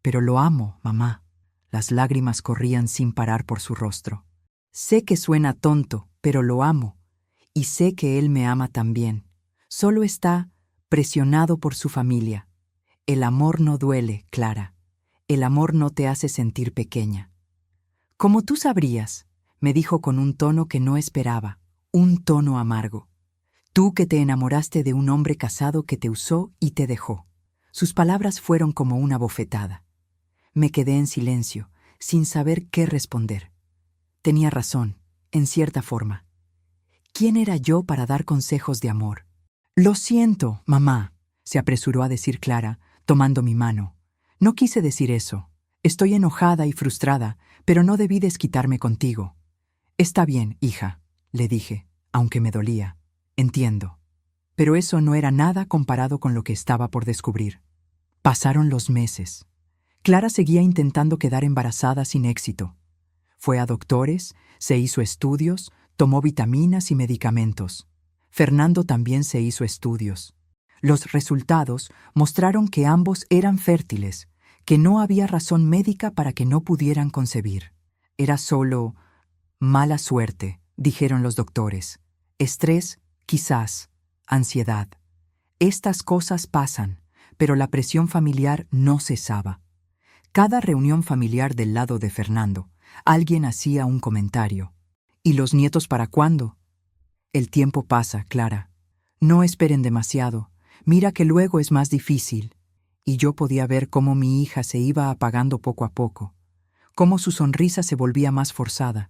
«Pero lo amo, mamá». Las lágrimas corrían sin parar por su rostro. «Sé que suena tonto, pero lo amo, y sé que él me ama también. Solo está presionado por su familia. El amor no duele, Clara. El amor no te hace sentir pequeña». «Como tú sabrías», me dijo con un tono que no esperaba, un tono amargo. «Tú que te enamoraste de un hombre casado que te usó y te dejó». Sus palabras fueron como una bofetada. Me quedé en silencio, sin saber qué responder. Tenía razón, en cierta forma. ¿Quién era yo para dar consejos de amor? Lo siento, mamá, se apresuró a decir Clara, tomando mi mano. No quise decir eso. Estoy enojada y frustrada, pero no debí desquitarme contigo. Está bien, hija, le dije, aunque me dolía. Entiendo. Pero eso no era nada comparado con lo que estaba por descubrir. Pasaron los meses. Clara seguía intentando quedar embarazada sin éxito. Fue a doctores, se hizo estudios, tomó vitaminas y medicamentos. Fernando también se hizo estudios. Los resultados mostraron que ambos eran fértiles, que no había razón médica para que no pudieran concebir. Era solo mala suerte, dijeron los doctores. Estrés, quizás. Ansiedad. Estas cosas pasan, pero la presión familiar no cesaba. Cada reunión familiar del lado de Fernando, alguien hacía un comentario. ¿Y los nietos para cuándo? El tiempo pasa, Clara. No esperen demasiado. Mira que luego es más difícil. Y yo podía ver cómo mi hija se iba apagando poco a poco, cómo su sonrisa se volvía más forzada,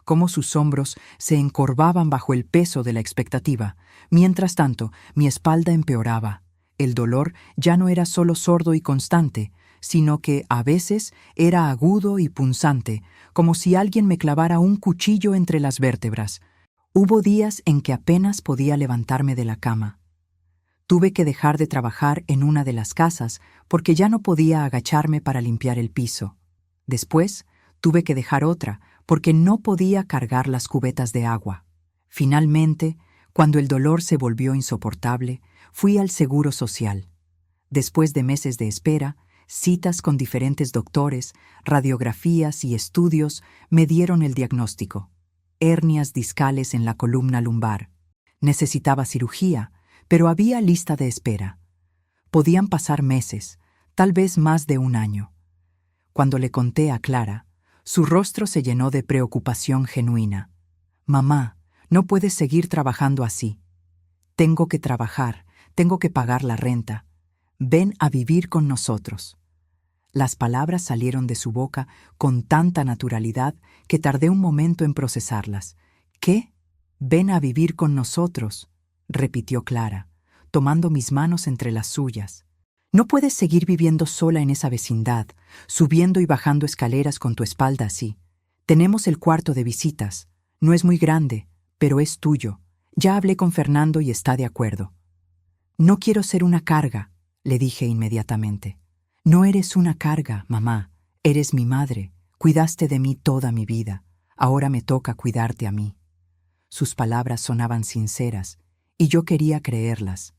cómo sus hombros se encorvaban bajo el peso de la expectativa. Mientras tanto, mi espalda empeoraba. El dolor ya no era solo sordo y constante, sino que, a veces, era agudo y punzante, como si alguien me clavara un cuchillo entre las vértebras. Hubo días en que apenas podía levantarme de la cama. Tuve que dejar de trabajar en una de las casas porque ya no podía agacharme para limpiar el piso. Después, tuve que dejar otra porque no podía cargar las cubetas de agua. Finalmente, cuando el dolor se volvió insoportable, fui al Seguro Social. Después de meses de espera, citas con diferentes doctores, radiografías y estudios me dieron el diagnóstico. Hernias discales en la columna lumbar. Necesitaba cirugía, pero había lista de espera. Podían pasar meses, tal vez más de un año. Cuando le conté a Clara, su rostro se llenó de preocupación genuina. «Mamá, no puedes seguir trabajando así. Tengo que trabajar, tengo que pagar la renta. Ven a vivir con nosotros». Las palabras salieron de su boca con tanta naturalidad que tardé un momento en procesarlas. «¿Qué? Ven a vivir con nosotros», repitió Clara, tomando mis manos entre las suyas. «No puedes seguir viviendo sola en esa vecindad, subiendo y bajando escaleras con tu espalda así. Tenemos el cuarto de visitas. No es muy grande, pero es tuyo. Ya hablé con Fernando y está de acuerdo». «No quiero ser una carga», le dije inmediatamente. «No eres una carga, mamá. Eres mi madre. Cuidaste de mí toda mi vida. Ahora me toca cuidarte a mí». Sus palabras sonaban sinceras, y yo quería creerlas.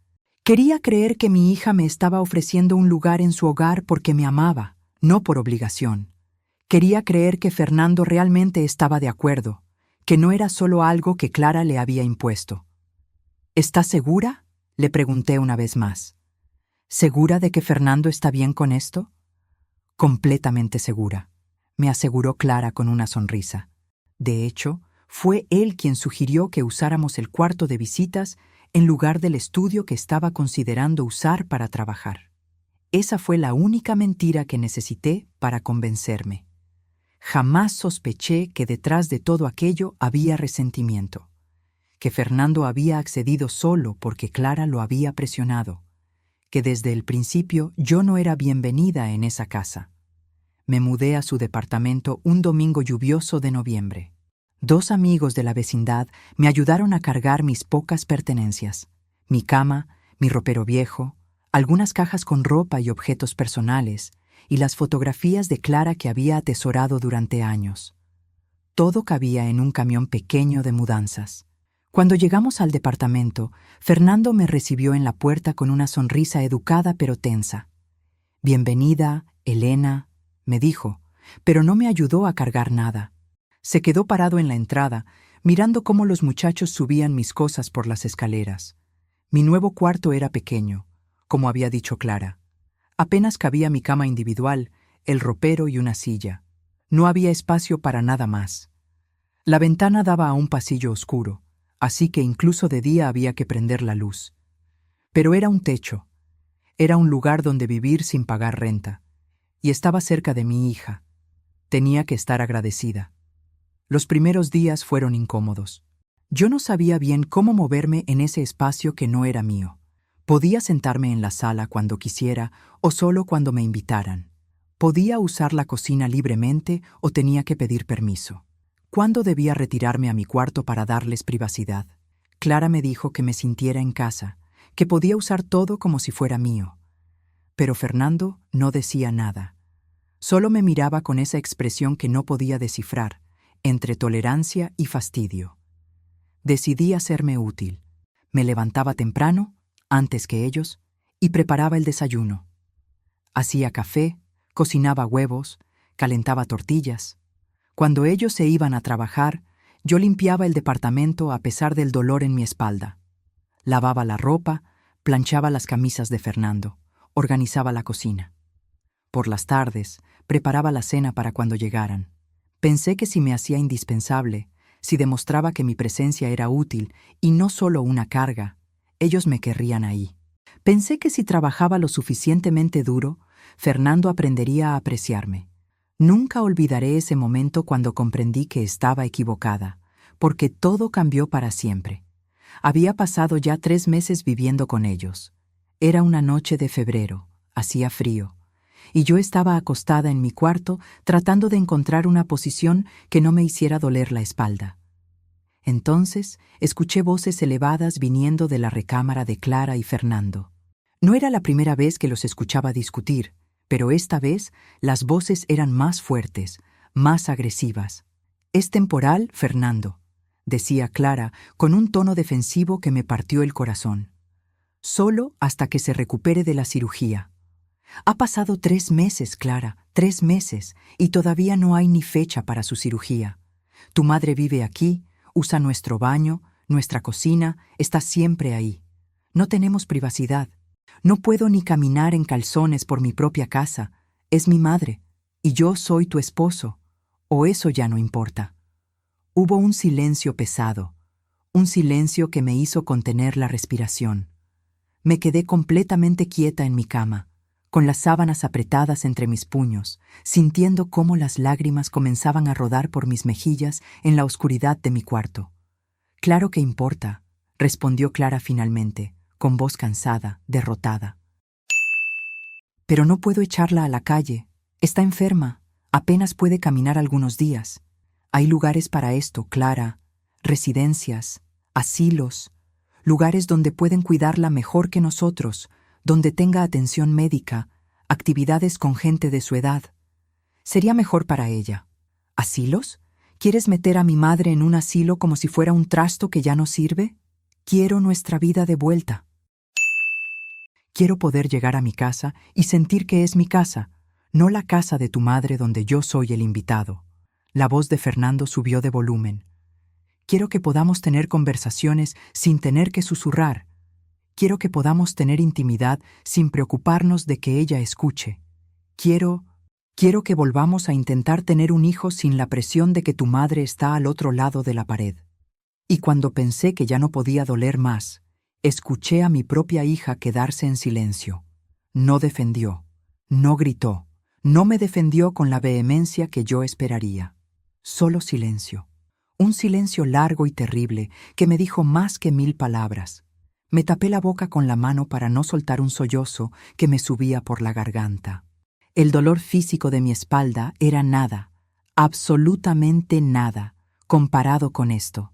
Quería creer que mi hija me estaba ofreciendo un lugar en su hogar porque me amaba, no por obligación. Quería creer que Fernando realmente estaba de acuerdo, que no era solo algo que Clara le había impuesto. «¿Estás segura?», le pregunté una vez más. «¿Segura de que Fernando está bien con esto?». «Completamente segura», me aseguró Clara con una sonrisa. De hecho, fue él quien sugirió que usáramos el cuarto de visitas en lugar del estudio que estaba considerando usar para trabajar. Esa fue la única mentira que necesité para convencerme. Jamás sospeché que detrás de todo aquello había resentimiento, que Fernando había accedido solo porque Clara lo había presionado, que desde el principio yo no era bienvenida en esa casa. Me mudé a su departamento un domingo lluvioso de noviembre. 2 amigos de la vecindad me ayudaron a cargar mis pocas pertenencias, mi cama, mi ropero viejo, algunas cajas con ropa y objetos personales, y las fotografías de Clara que había atesorado durante años. Todo cabía en un camión pequeño de mudanzas. Cuando llegamos al departamento, Fernando me recibió en la puerta con una sonrisa educada pero tensa. «Bienvenida, Elena», me dijo, pero no me ayudó a cargar nada. Se quedó parado en la entrada, mirando cómo los muchachos subían mis cosas por las escaleras. Mi nuevo cuarto era pequeño, como había dicho Clara. Apenas cabía mi cama individual, el ropero y una silla. No había espacio para nada más. La ventana daba a un pasillo oscuro, así que incluso de día había que prender la luz. Pero era un techo. Era un lugar donde vivir sin pagar renta. Y estaba cerca de mi hija. Tenía que estar agradecida. Los primeros días fueron incómodos. Yo no sabía bien cómo moverme en ese espacio que no era mío. Podía sentarme en la sala cuando quisiera o solo cuando me invitaran. Podía usar la cocina libremente o tenía que pedir permiso. ¿Cuándo debía retirarme a mi cuarto para darles privacidad? Clara me dijo que me sintiera en casa, que podía usar todo como si fuera mío. Pero Fernando no decía nada. Solo me miraba con esa expresión que no podía descifrar, entre tolerancia y fastidio. Decidí hacerme útil. Me levantaba temprano, antes que ellos, y preparaba el desayuno. Hacía café, cocinaba huevos, calentaba tortillas. Cuando ellos se iban a trabajar, yo limpiaba el departamento a pesar del dolor en mi espalda. Lavaba la ropa, planchaba las camisas de Fernando, organizaba la cocina. Por las tardes, preparaba la cena para cuando llegaran. Pensé que si me hacía indispensable, si demostraba que mi presencia era útil y no solo una carga, ellos me querrían ahí. Pensé que si trabajaba lo suficientemente duro, Fernando aprendería a apreciarme. Nunca olvidaré ese momento cuando comprendí que estaba equivocada, porque todo cambió para siempre. Había pasado ya 3 meses viviendo con ellos. Era una noche de febrero, hacía frío, y yo estaba acostada en mi cuarto tratando de encontrar una posición que no me hiciera doler la espalda. Entonces escuché voces elevadas viniendo de la recámara de Clara y Fernando. No era la primera vez que los escuchaba discutir, pero esta vez las voces eran más fuertes, más agresivas. «Es temporal, Fernando», decía Clara con un tono defensivo que me partió el corazón. «Solo hasta que se recupere de la cirugía». Ha pasado 3 meses, Clara, 3 meses, y todavía no hay ni fecha para su cirugía. Tu madre vive aquí, usa nuestro baño, nuestra cocina, está siempre ahí. No tenemos privacidad. No puedo ni caminar en calzones por mi propia casa. Es mi madre, y yo soy tu esposo. ¿O eso ya no importa? Hubo un silencio pesado, un silencio que me hizo contener la respiración. Me quedé completamente quieta en mi cama, con las sábanas apretadas entre mis puños, sintiendo cómo las lágrimas comenzaban a rodar por mis mejillas en la oscuridad de mi cuarto. «Claro que importa», respondió Clara finalmente, con voz cansada, derrotada. «Pero no puedo echarla a la calle. Está enferma. Apenas puede caminar algunos días. Hay lugares para esto, Clara. Residencias, asilos, lugares donde pueden cuidarla mejor que nosotros, donde tenga atención médica, actividades con gente de su edad. Sería mejor para ella. ¿Asilos? ¿Quieres meter a mi madre en un asilo como si fuera un trasto que ya no sirve? Quiero nuestra vida de vuelta. Quiero poder llegar a mi casa y sentir que es mi casa, no la casa de tu madre donde yo soy el invitado». La voz de Fernando subió de volumen. «Quiero que podamos tener conversaciones sin tener que susurrar. Quiero que podamos tener intimidad sin preocuparnos de que ella escuche. Quiero que volvamos a intentar tener un hijo sin la presión de que tu madre está al otro lado de la pared». Y cuando pensé que ya no podía doler más, escuché a mi propia hija quedarse en silencio. No defendió, no gritó, no me defendió con la vehemencia que yo esperaría. Solo silencio. Un silencio largo y terrible que me dijo más que 1000 palabras. Me tapé la boca con la mano para no soltar un sollozo que me subía por la garganta. El dolor físico de mi espalda era nada, absolutamente nada, comparado con esto.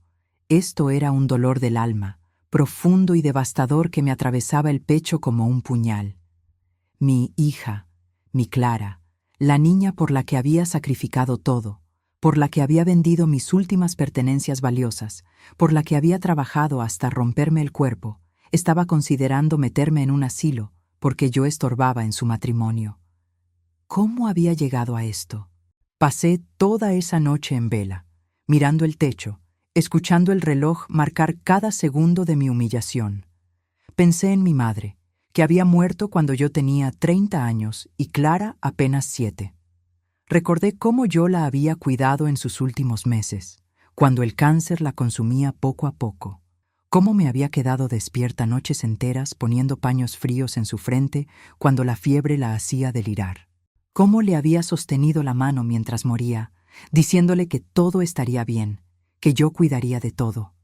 Esto era un dolor del alma, profundo y devastador que me atravesaba el pecho como un puñal. Mi hija, mi Clara, la niña por la que había sacrificado todo, por la que había vendido mis últimas pertenencias valiosas, por la que había trabajado hasta romperme el cuerpo, estaba considerando meterme en un asilo porque yo estorbaba en su matrimonio. ¿Cómo había llegado a esto? Pasé toda esa noche en vela, mirando el techo, escuchando el reloj marcar cada segundo de mi humillación. Pensé en mi madre, que había muerto cuando yo tenía 30 años y Clara apenas 7. Recordé cómo yo la había cuidado en sus últimos meses, cuando el cáncer la consumía poco a poco. Cómo me había quedado despierta noches enteras poniendo paños fríos en su frente cuando la fiebre la hacía delirar. Cómo le había sostenido la mano mientras moría, diciéndole que todo estaría bien, que yo cuidaría de todo.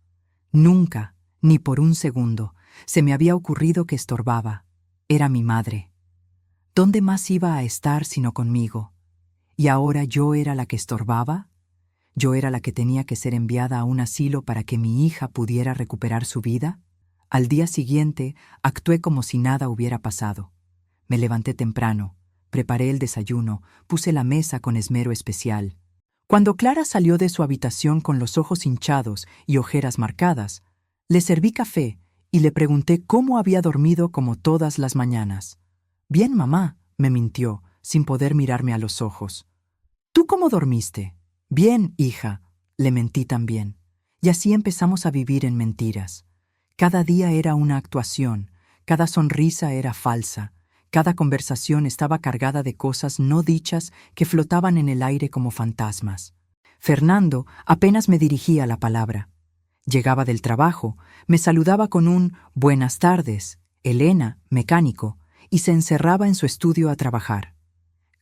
Nunca, ni por un segundo, se me había ocurrido que estorbaba. Era mi madre. ¿Dónde más iba a estar sino conmigo? ¿Y ahora yo era la que estorbaba? ¿Yo era la que tenía que ser enviada a un asilo para que mi hija pudiera recuperar su vida? Al día siguiente, actué como si nada hubiera pasado. Me levanté temprano, preparé el desayuno, puse la mesa con esmero especial. Cuando Clara salió de su habitación con los ojos hinchados y ojeras marcadas, le serví café y le pregunté cómo había dormido como todas las mañanas. «Bien, mamá», me mintió, sin poder mirarme a los ojos. «¿Tú cómo dormiste?» «Bien, hija», le mentí también. Y así empezamos a vivir en mentiras. Cada día era una actuación, cada sonrisa era falsa, cada conversación estaba cargada de cosas no dichas que flotaban en el aire como fantasmas. Fernando apenas me dirigía la palabra. Llegaba del trabajo, me saludaba con un «buenas tardes», Elena, mecánico, y se encerraba en su estudio a trabajar.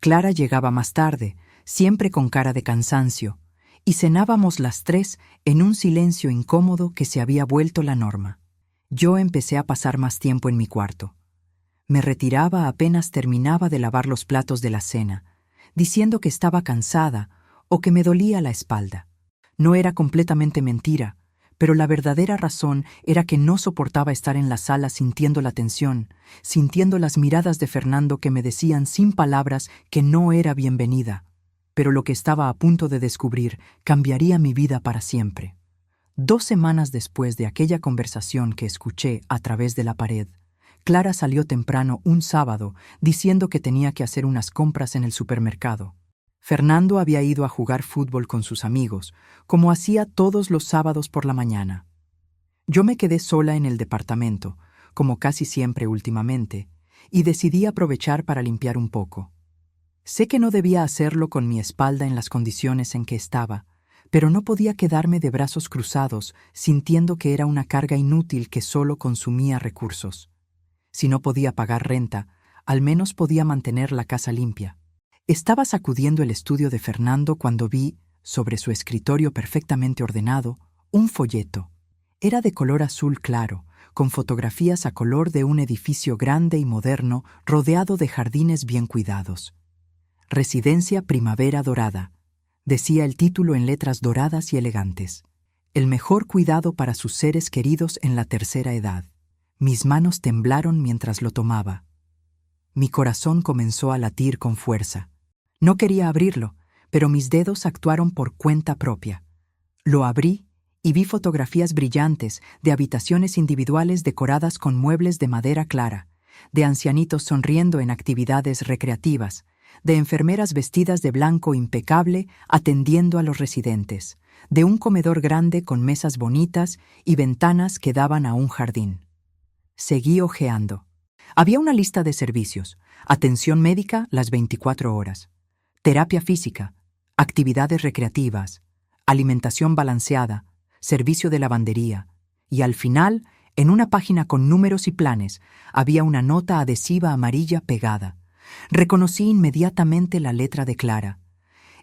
Clara llegaba más tarde, siempre con cara de cansancio, y cenábamos las tres en un silencio incómodo que se había vuelto la norma. Yo empecé a pasar más tiempo en mi cuarto. Me retiraba apenas terminaba de lavar los platos de la cena, diciendo que estaba cansada o que me dolía la espalda. No era completamente mentira, pero la verdadera razón era que no soportaba estar en la sala sintiendo la tensión, sintiendo las miradas de Fernando que me decían sin palabras que no era bienvenida. Pero lo que estaba a punto de descubrir cambiaría mi vida para siempre. 2 semanas después de aquella conversación que escuché a través de la pared, Clara salió temprano un sábado diciendo que tenía que hacer unas compras en el supermercado. Fernando había ido a jugar fútbol con sus amigos, como hacía todos los sábados por la mañana. Yo me quedé sola en el departamento, como casi siempre últimamente, y decidí aprovechar para limpiar un poco. Sé que no debía hacerlo con mi espalda en las condiciones en que estaba, pero no podía quedarme de brazos cruzados sintiendo que era una carga inútil que solo consumía recursos. Si no podía pagar renta, al menos podía mantener la casa limpia. Estaba sacudiendo el estudio de Fernando cuando vi, sobre su escritorio perfectamente ordenado, un folleto. Era de color azul claro, con fotografías a color de un edificio grande y moderno rodeado de jardines bien cuidados. Residencia Primavera Dorada, decía el título en letras doradas y elegantes. El mejor cuidado para sus seres queridos en la tercera edad. Mis manos temblaron mientras lo tomaba. Mi corazón comenzó a latir con fuerza. No quería abrirlo, pero mis dedos actuaron por cuenta propia. Lo abrí y vi fotografías brillantes de habitaciones individuales decoradas con muebles de madera clara, de ancianitos sonriendo en actividades recreativas, de enfermeras vestidas de blanco impecable atendiendo a los residentes, de un comedor grande con mesas bonitas y ventanas que daban a un jardín. Seguí hojeando. Había una lista de servicios: atención médica las 24 horas, terapia física, actividades recreativas, alimentación balanceada, servicio de lavandería, y al final, en una página con números y planes, había una nota adhesiva amarilla pegada. Reconocí inmediatamente la letra de Clara,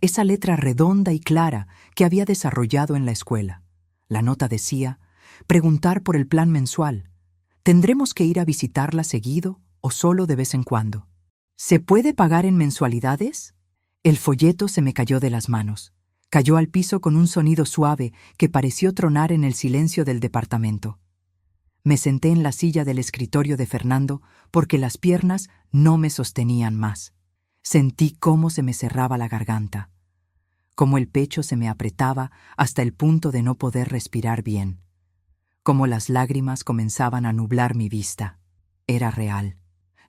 esa letra redonda y clara que había desarrollado en la escuela. La nota decía: preguntar por el plan mensual. ¿Tendremos que ir a visitarla seguido o solo de vez en cuando? ¿Se puede pagar en mensualidades? El folleto se me cayó de las manos. Cayó al piso con un sonido suave que pareció tronar en el silencio del departamento. Me senté en la silla del escritorio de Fernando porque las piernas no me sostenían más. Sentí cómo se me cerraba la garganta, cómo el pecho se me apretaba hasta el punto de no poder respirar bien, cómo las lágrimas comenzaban a nublar mi vista. Era real.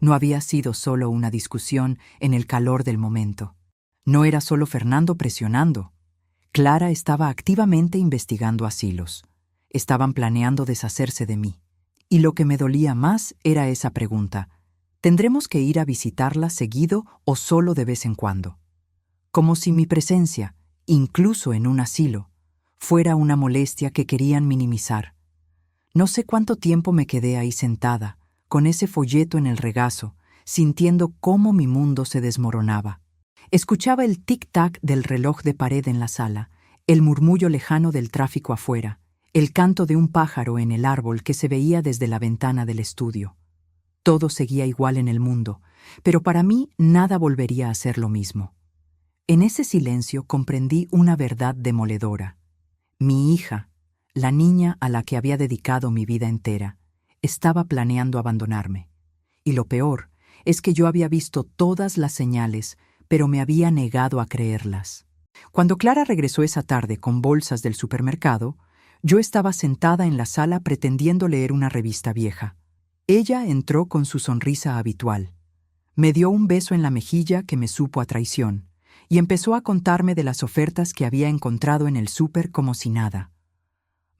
No había sido solo una discusión en el calor del momento. No era solo Fernando presionando. Clara estaba activamente investigando asilos. Estaban planeando deshacerse de mí. Y lo que me dolía más era esa pregunta: ¿tendremos que ir a visitarla seguido o solo de vez en cuando? Como si mi presencia, incluso en un asilo, fuera una molestia que querían minimizar. No sé cuánto tiempo me quedé ahí sentada, con ese folleto en el regazo, sintiendo cómo mi mundo se desmoronaba. Escuchaba el tic-tac del reloj de pared en la sala, el murmullo lejano del tráfico afuera, el canto de un pájaro en el árbol que se veía desde la ventana del estudio. Todo seguía igual en el mundo, pero para mí nada volvería a ser lo mismo. En ese silencio comprendí una verdad demoledora. Mi hija, la niña a la que había dedicado mi vida entera, estaba planeando abandonarme. Y lo peor es que yo había visto todas las señales, pero me había negado a creerlas. Cuando Clara regresó esa tarde con bolsas del supermercado, yo estaba sentada en la sala pretendiendo leer una revista vieja. Ella entró con su sonrisa habitual. Me dio un beso en la mejilla que me supo a traición, y empezó a contarme de las ofertas que había encontrado en el súper como si nada.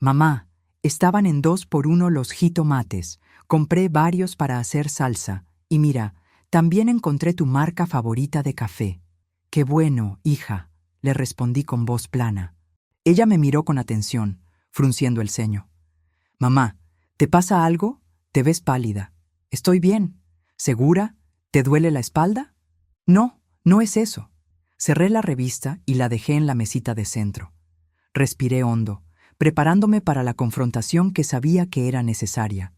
Mamá, estaban en 2 por 1 los jitomates. Compré varios para hacer salsa. Y mira, también encontré tu marca favorita de café. Qué bueno, hija, le respondí con voz plana. Ella me miró con atención, frunciendo el ceño. Mamá, ¿te pasa algo? Te ves pálida. Estoy bien. ¿Segura? ¿Te duele la espalda? No, no es eso. Cerré la revista y la dejé en la mesita de centro. Respiré hondo, preparándome para la confrontación que sabía que era necesaria.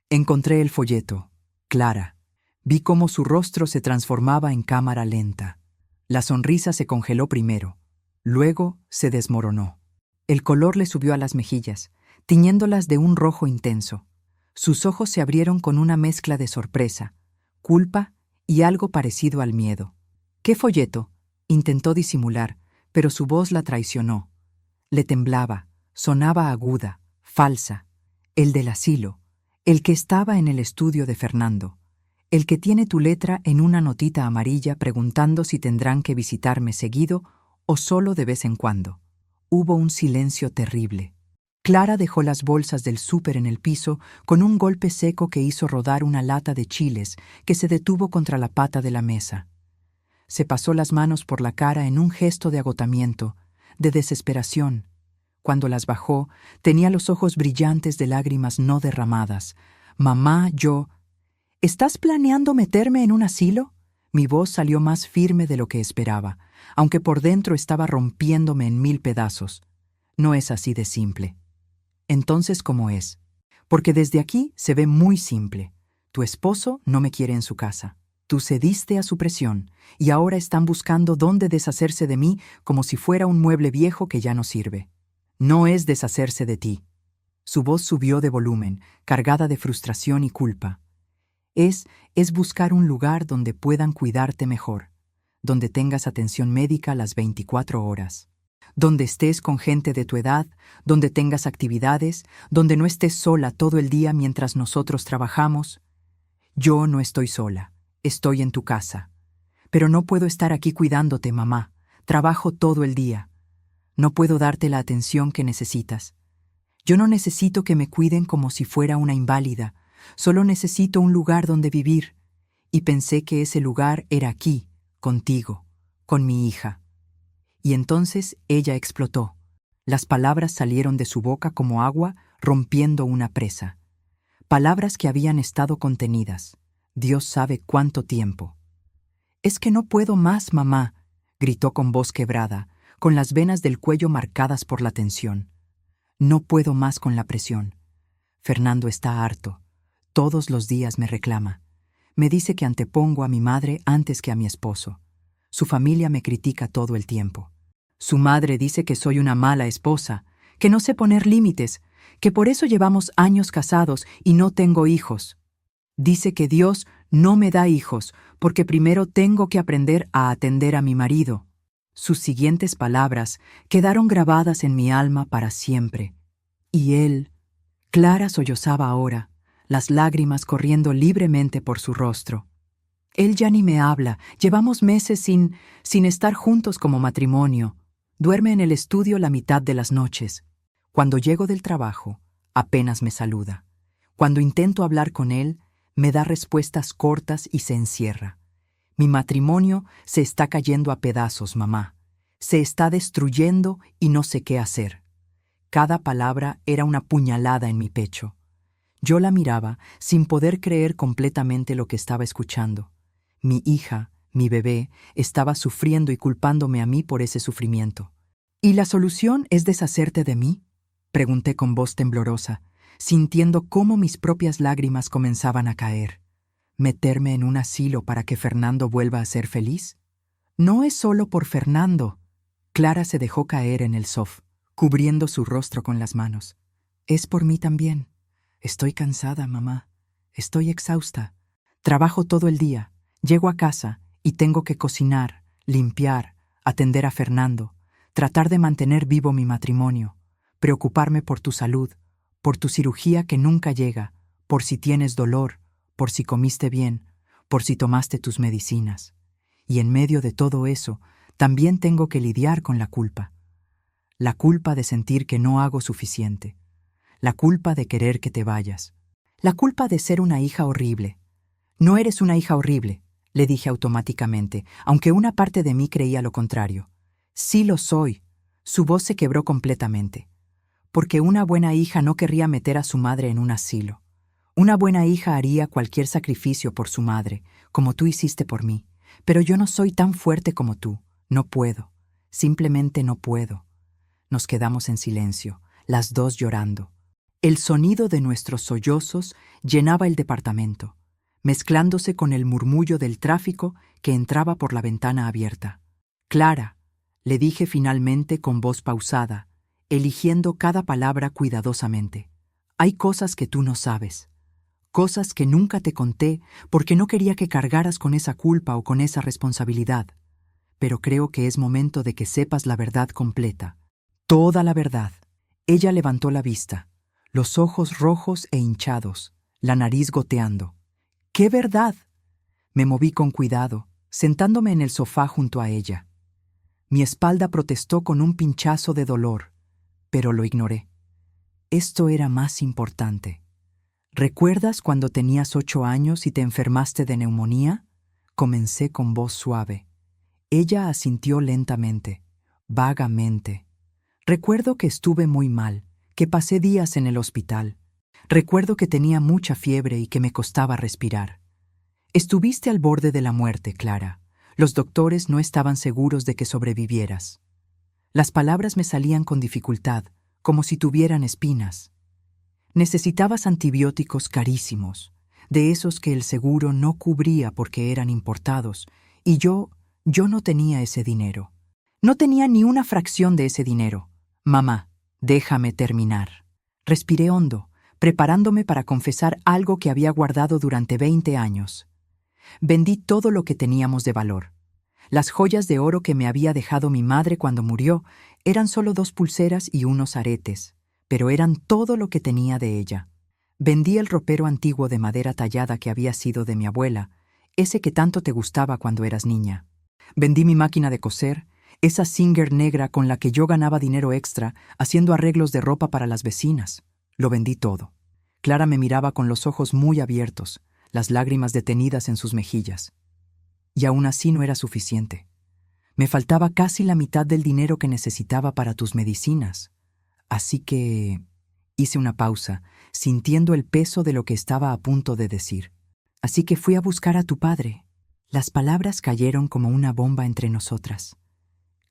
Encontré el folleto. Clara. Vi cómo su rostro se transformaba en cámara lenta. La sonrisa se congeló primero, luego se desmoronó. El color le subió a las mejillas, tiñéndolas de un rojo intenso. Sus ojos se abrieron con una mezcla de sorpresa, culpa y algo parecido al miedo. ¿Qué folleto? Intentó disimular, pero su voz la traicionó. Le temblaba, sonaba aguda, falsa. El del asilo, el que estaba en el estudio de Fernando, el que tiene tu letra en una notita amarilla preguntando si tendrán que visitarme seguido o solo de vez en cuando. Hubo un silencio terrible. Clara dejó las bolsas del súper en el piso con un golpe seco que hizo rodar una lata de chiles que se detuvo contra la pata de la mesa. Se pasó las manos por la cara en un gesto de agotamiento, de desesperación. Cuando las bajó, tenía los ojos brillantes de lágrimas no derramadas. Mamá, yo... ¿Estás planeando meterme en un asilo? Mi voz salió más firme de lo que esperaba, aunque por dentro estaba rompiéndome en 1000 pedazos. No es así de simple. Entonces, ¿cómo es? Porque desde aquí se ve muy simple. Tu esposo no me quiere en su casa. Tú cediste a su presión, y ahora están buscando dónde deshacerse de mí como si fuera un mueble viejo que ya no sirve. No es deshacerse de ti. Su voz subió de volumen, cargada de frustración y culpa. Es buscar un lugar donde puedan cuidarte mejor, donde tengas atención médica las 24 horas, donde estés con gente de tu edad, donde tengas actividades, donde no estés sola todo el día mientras nosotros trabajamos. Yo no estoy sola, estoy en tu casa. Pero no puedo estar aquí cuidándote, mamá. Trabajo todo el día. No puedo darte la atención que necesitas. Yo no necesito que me cuiden como si fuera una inválida. Solo necesito un lugar donde vivir. Y pensé que ese lugar era aquí, contigo, con mi hija. Y entonces ella explotó. Las palabras salieron de su boca como agua, rompiendo una presa. Palabras que habían estado contenidas. Dios sabe cuánto tiempo. «Es que no puedo más, mamá», gritó con voz quebrada, con las venas del cuello marcadas por la tensión. «No puedo más con la presión. Fernando está harto. Todos los días me reclama. Me dice que antepongo a mi madre antes que a mi esposo. Su familia me critica todo el tiempo. Su madre dice que soy una mala esposa, que no sé poner límites, que por eso llevamos años casados y no tengo hijos. Dice que Dios no me da hijos porque primero tengo que aprender a atender a mi marido». Sus siguientes palabras quedaron grabadas en mi alma para siempre. Y él... Clara sollozaba ahora, las lágrimas corriendo libremente por su rostro. Él ya ni me habla, llevamos meses sin estar juntos como matrimonio. Duerme en el estudio la mitad de las noches. Cuando llego del trabajo, apenas me saluda. Cuando intento hablar con él, me da respuestas cortas y se encierra. Mi matrimonio se está cayendo a pedazos, mamá. Se está destruyendo y no sé qué hacer. Cada palabra era una puñalada en mi pecho. Yo la miraba sin poder creer completamente lo que estaba escuchando. Mi hija, mi bebé, estaba sufriendo y culpándome a mí por ese sufrimiento. ¿Y la solución es deshacerte de mí? Pregunté con voz temblorosa, sintiendo cómo mis propias lágrimas comenzaban a caer. ¿Meterme en un asilo para que Fernando vuelva a ser feliz? No es solo por Fernando. Clara se dejó caer en el sofá, cubriendo su rostro con las manos. Es por mí también. Estoy cansada, mamá. Estoy exhausta. Trabajo todo el día. Llego a casa y tengo que cocinar, limpiar, atender a Fernando, tratar de mantener vivo mi matrimonio, preocuparme por tu salud, por tu cirugía que nunca llega, por si tienes dolor, por si comiste bien, por si tomaste tus medicinas. Y en medio de todo eso, también tengo que lidiar con la culpa. La culpa de sentir que no hago suficiente. La culpa de querer que te vayas. La culpa de ser una hija horrible. No eres una hija horrible, le dije automáticamente, aunque una parte de mí creía lo contrario. Sí lo soy. Su voz se quebró completamente. Porque una buena hija no querría meter a su madre en un asilo. Una buena hija haría cualquier sacrificio por su madre, como tú hiciste por mí. Pero yo no soy tan fuerte como tú. No puedo. Simplemente no puedo. Nos quedamos en silencio, las dos llorando. El sonido de nuestros sollozos llenaba el departamento, mezclándose con el murmullo del tráfico que entraba por la ventana abierta. Clara, le dije finalmente con voz pausada, eligiendo cada palabra cuidadosamente. Hay cosas que tú no sabes. Cosas que nunca te conté porque no quería que cargaras con esa culpa o con esa responsabilidad. Pero creo que es momento de que sepas la verdad completa. Toda la verdad. Ella levantó la vista, los ojos rojos e hinchados, la nariz goteando. ¡Qué verdad! Me moví con cuidado, sentándome en el sofá junto a ella. Mi espalda protestó con un pinchazo de dolor, pero lo ignoré. Esto era más importante. ¿Recuerdas cuando tenías 8 años y te enfermaste de neumonía? Comencé con voz suave. Ella asintió lentamente, vagamente. Recuerdo que estuve muy mal, que pasé días en el hospital. Recuerdo que tenía mucha fiebre y que me costaba respirar. Estuviste al borde de la muerte, Clara. Los doctores no estaban seguros de que sobrevivieras. Las palabras me salían con dificultad, como si tuvieran espinas. Necesitabas antibióticos carísimos, de esos que el seguro no cubría porque eran importados, y yo no tenía ese dinero. No tenía ni una fracción de ese dinero. Mamá, déjame terminar. Respiré hondo, preparándome para confesar algo que había guardado durante 20 años. Vendí todo lo que teníamos de valor. Las joyas de oro que me había dejado mi madre cuando murió eran solo 2 pulseras y unos aretes, pero eran todo lo que tenía de ella. Vendí el ropero antiguo de madera tallada que había sido de mi abuela, ese que tanto te gustaba cuando eras niña. Vendí mi máquina de coser, esa Singer negra con la que yo ganaba dinero extra haciendo arreglos de ropa para las vecinas. Lo vendí todo. Clara me miraba con los ojos muy abiertos, las lágrimas detenidas en sus mejillas. Y aún así no era suficiente. Me faltaba casi la mitad del dinero que necesitaba para tus medicinas. Así que hice una pausa, sintiendo el peso de lo que estaba a punto de decir. Así que fui a buscar a tu padre. Las palabras cayeron como una bomba entre nosotras.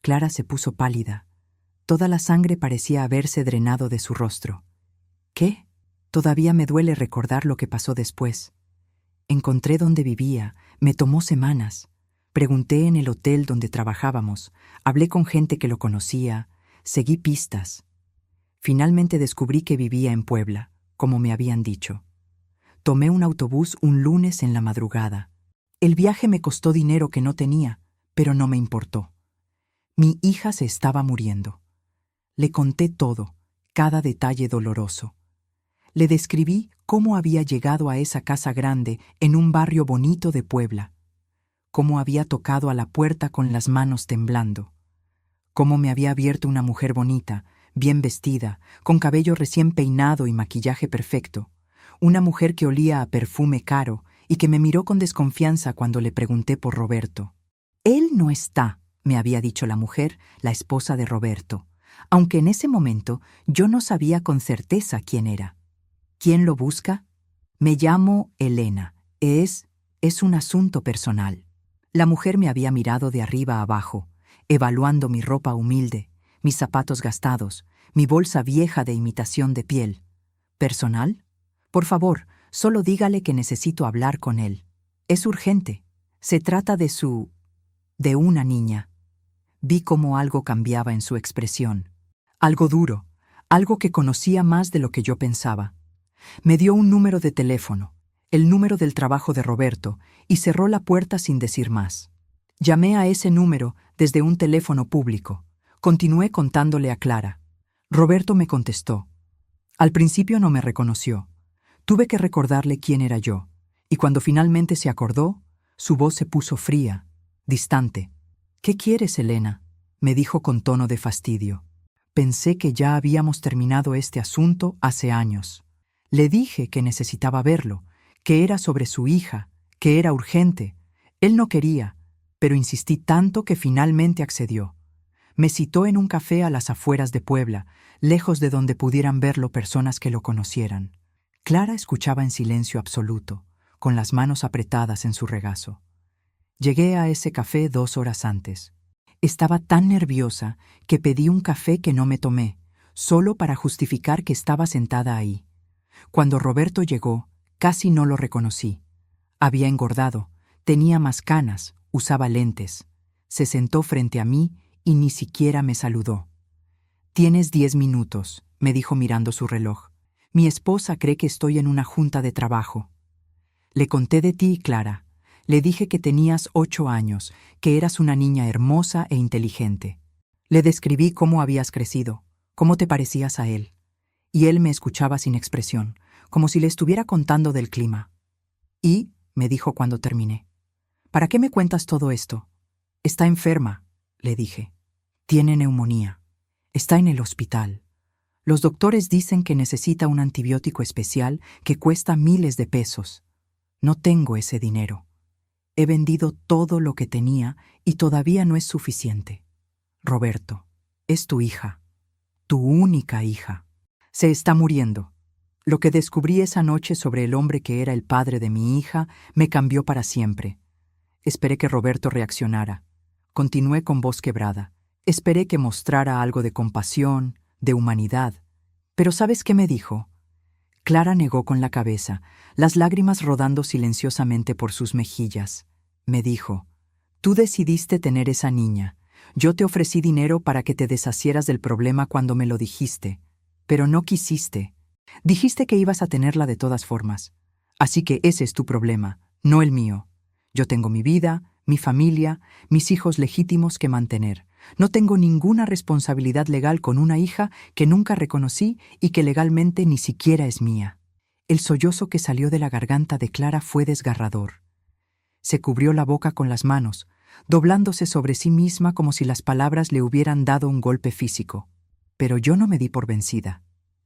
Clara se puso pálida. Toda la sangre parecía haberse drenado de su rostro. ¿Qué? Todavía me duele recordar lo que pasó después. Encontré dónde vivía, me tomó semanas. Pregunté en el hotel donde trabajábamos, hablé con gente que lo conocía, seguí pistas. Finalmente descubrí que vivía en Puebla, como me habían dicho. Tomé un autobús un lunes en la madrugada. El viaje me costó dinero que no tenía, pero no me importó. Mi hija se estaba muriendo. Le conté todo, cada detalle doloroso. Le describí cómo había llegado a esa casa grande en un barrio bonito de Puebla, cómo había tocado a la puerta con las manos temblando, cómo me había abierto una mujer bonita, bien vestida, con cabello recién peinado y maquillaje perfecto, una mujer que olía a perfume caro y que me miró con desconfianza cuando le pregunté por Roberto. Él no está, me había dicho la mujer, la esposa de Roberto, aunque en ese momento yo no sabía con certeza quién era. ¿Quién lo busca? Me llamo Elena. Es un asunto personal. La mujer me había mirado de arriba a abajo, evaluando mi ropa humilde, mis zapatos gastados, mi bolsa vieja de imitación de piel. ¿Personal? Por favor, solo dígale que necesito hablar con él. Es urgente. Se trata de una niña. Vi cómo algo cambiaba en su expresión. Algo duro, algo que conocía más de lo que yo pensaba. Me dio un número de teléfono, el número del trabajo de Roberto, y cerró la puerta sin decir más. Llamé a ese número desde un teléfono público. Continué contándole a Clara. Roberto me contestó. Al principio no me reconoció. Tuve que recordarle quién era yo, y cuando finalmente se acordó, su voz se puso fría, distante. «¿Qué quieres, Elena?», me dijo con tono de fastidio. Pensé que ya habíamos terminado este asunto hace años. Le dije que necesitaba verlo, que era sobre su hija, que era urgente. Él no quería, pero insistí tanto que finalmente accedió. Me citó en un café a las afueras de Puebla, lejos de donde pudieran verlo personas que lo conocieran. Clara escuchaba en silencio absoluto, con las manos apretadas en su regazo. Llegué a ese café 2 horas antes. Estaba tan nerviosa que pedí un café que no me tomé, solo para justificar que estaba sentada ahí. Cuando Roberto llegó, casi no lo reconocí. Había engordado, tenía más canas, usaba lentes. Se sentó frente a mí y ni siquiera me saludó. «Tienes 10 minutos», me dijo mirando su reloj. «Mi esposa cree que estoy en una junta de trabajo». Le conté de ti, Clara. Le dije que tenías 8 años, que eras una niña hermosa e inteligente. Le describí cómo habías crecido, cómo te parecías a él. Y él me escuchaba sin expresión, como si le estuviera contando del clima. «Y», me dijo cuando terminé, «¿para qué me cuentas todo esto?» «Está enferma», le dije. «Tiene neumonía. Está en el hospital. Los doctores dicen que necesita un antibiótico especial que cuesta miles de pesos. No tengo ese dinero. He vendido todo lo que tenía y todavía no es suficiente. Roberto, es tu hija, tu única hija. Se está muriendo. Lo que descubrí esa noche sobre el hombre que era el padre de mi hija me cambió para siempre. Esperé que Roberto reaccionara. Continué con voz quebrada. Esperé que mostrara algo de compasión, de humanidad. Pero ¿sabes qué me dijo? Clara negó con la cabeza, las lágrimas rodando silenciosamente por sus mejillas. Me dijo, «Tú decidiste tener esa niña. Yo te ofrecí dinero para que te deshacieras del problema cuando me lo dijiste. Pero no quisiste. Dijiste que ibas a tenerla de todas formas. Así que ese es tu problema, no el mío. Yo tengo mi vida, mi familia, mis hijos legítimos que mantener. No tengo ninguna responsabilidad legal con una hija que nunca reconocí y que legalmente ni siquiera es mía». El sollozo que salió de la garganta de Clara fue desgarrador. Se cubrió la boca con las manos, doblándose sobre sí misma como si las palabras le hubieran dado un golpe físico. Pero yo no me di por vencida.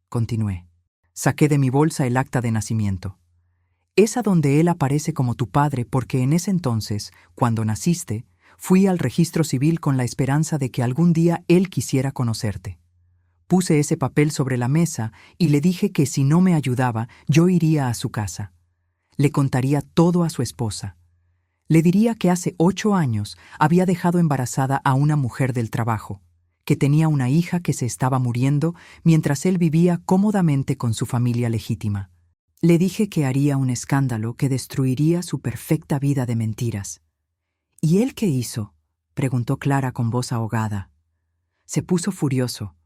Continué. Saqué de mi bolsa el acta de nacimiento. Es a donde él aparece como tu padre porque en ese entonces, cuando naciste, fui al registro civil con la esperanza de que algún día él quisiera conocerte. Puse ese papel sobre la mesa y le dije que si no me ayudaba, yo iría a su casa. Le contaría todo a su esposa. Le diría que hace 8 años había dejado embarazada a una mujer del trabajo, que tenía una hija que se estaba muriendo mientras él vivía cómodamente con su familia legítima. Le dije que haría un escándalo que destruiría su perfecta vida de mentiras. ¿Y él qué hizo?, preguntó Clara con voz ahogada. Se puso furioso.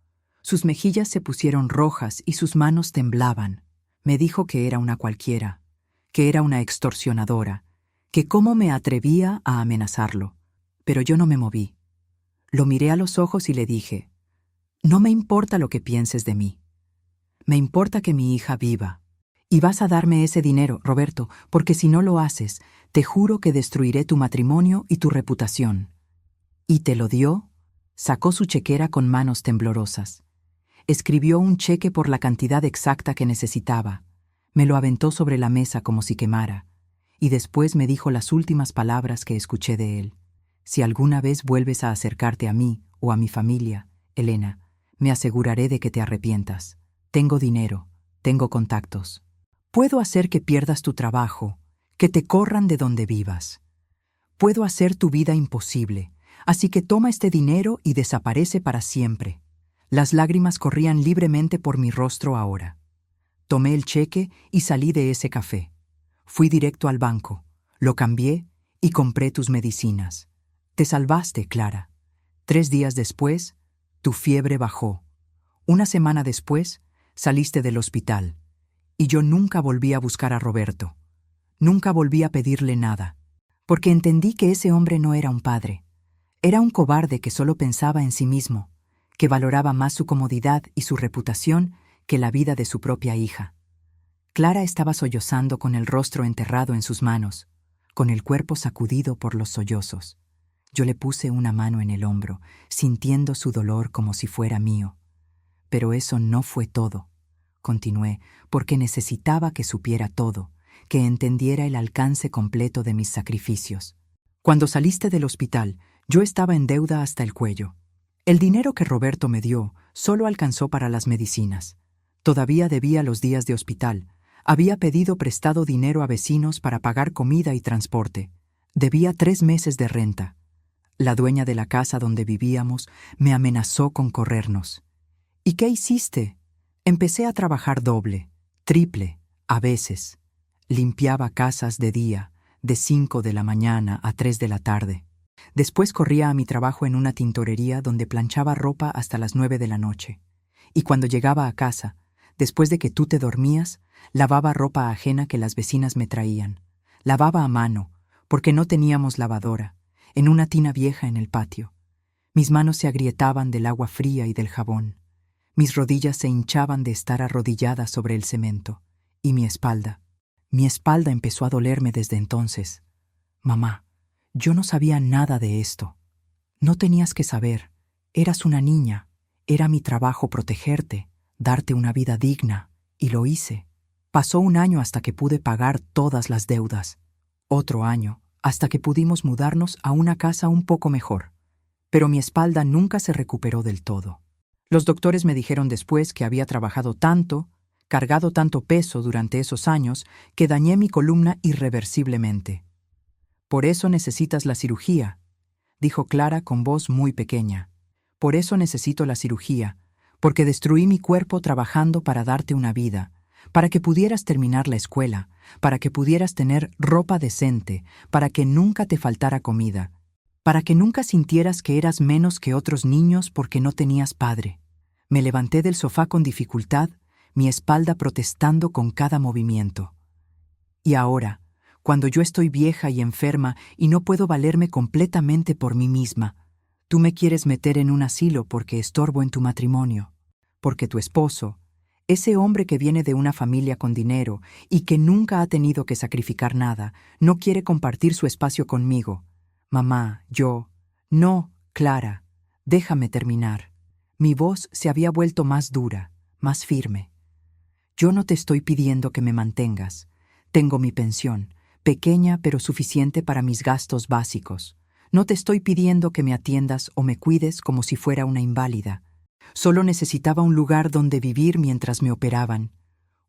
Sus mejillas se pusieron rojas y sus manos temblaban. Me dijo que era una cualquiera, que era una extorsionadora, que cómo me atrevía a amenazarlo. Pero yo no me moví. Lo miré a los ojos y le dije, «No me importa lo que pienses de mí. Me importa que mi hija viva. Y vas a darme ese dinero, Roberto, porque si no lo haces, te juro que destruiré tu matrimonio y tu reputación». ¿Y te lo dio? Sacó su chequera con manos temblorosas. Escribió un cheque por la cantidad exacta que necesitaba. Me lo aventó sobre la mesa como si quemara. Y después me dijo las últimas palabras que escuché de él. «Si alguna vez vuelves a acercarte a mí o a mi familia, Elena, me aseguraré de que te arrepientas. Tengo dinero, tengo contactos. Puedo hacer que pierdas tu trabajo, que te corran de donde vivas. Puedo hacer tu vida imposible, así que toma este dinero y desaparece para siempre. Las lágrimas corrían libremente por mi rostro ahora. Tomé el cheque y salí de ese café. Fui directo al banco, lo cambié y compré tus medicinas. Te salvaste, Clara. 3 días después, tu fiebre bajó. Una semana después, saliste del hospital. Y yo nunca volví a buscar a Roberto. Nunca volví a pedirle nada. Porque entendí que ese hombre no era un padre. Era un cobarde que solo pensaba en sí mismo, que valoraba más su comodidad y su reputación que la vida de su propia hija. Clara estaba sollozando con el rostro enterrado en sus manos, con el cuerpo sacudido por los sollozos. Yo le puse una mano en el hombro, sintiendo su dolor como si fuera mío. Pero eso no fue todo. Continué, porque necesitaba que supiera todo, que entendiera el alcance completo de mis sacrificios. Cuando saliste del hospital, yo estaba en deuda hasta el cuello. El dinero que Roberto me dio solo alcanzó para las medicinas. Todavía debía los días de hospital. Había pedido prestado dinero a vecinos para pagar comida y transporte. Debía 3 meses de renta. La dueña de la casa donde vivíamos me amenazó con corrernos. ¿Y qué hiciste? Empecé a trabajar doble, triple, a veces. Limpiaba casas de día, de 5 de la mañana a 3 de la tarde. Después corría a mi trabajo en una tintorería donde planchaba ropa hasta las 9 de la noche. Y cuando llegaba a casa, después de que tú te dormías, lavaba ropa ajena que las vecinas me traían. Lavaba a mano, porque no teníamos lavadora, en una tina vieja en el patio. Mis manos se agrietaban del agua fría y del jabón. Mis rodillas se hinchaban de estar arrodilladas sobre el cemento. Y mi espalda empezó a dolerme desde entonces. Mamá, yo no sabía nada de esto. No tenías que saber. Eras una niña. Era mi trabajo protegerte, darte una vida digna, y lo hice. Pasó un año hasta que pude pagar todas las deudas. Otro año, hasta que pudimos mudarnos a una casa un poco mejor. Pero mi espalda nunca se recuperó del todo. Los doctores me dijeron después que había trabajado tanto, cargado tanto peso durante esos años, que dañé mi columna irreversiblemente. Por eso necesitas la cirugía, dijo Clara con voz muy pequeña. Por eso necesito la cirugía, porque destruí mi cuerpo trabajando para darte una vida, para que pudieras terminar la escuela, para que pudieras tener ropa decente, para que nunca te faltara comida, para que nunca sintieras que eras menos que otros niños porque no tenías padre. Me levanté del sofá con dificultad, mi espalda protestando con cada movimiento. Y ahora, cuando yo estoy vieja y enferma y no puedo valerme completamente por mí misma, tú me quieres meter en un asilo porque estorbo en tu matrimonio, porque tu esposo, ese hombre que viene de una familia con dinero y que nunca ha tenido que sacrificar nada, no quiere compartir su espacio conmigo. Mamá, No, Clara, déjame terminar. Mi voz se había vuelto más dura, más firme. Yo no te estoy pidiendo que me mantengas. Tengo mi pensión, pequeña pero suficiente para mis gastos básicos. No te estoy pidiendo que me atiendas o me cuides como si fuera una inválida. Solo necesitaba un lugar donde vivir mientras me operaban.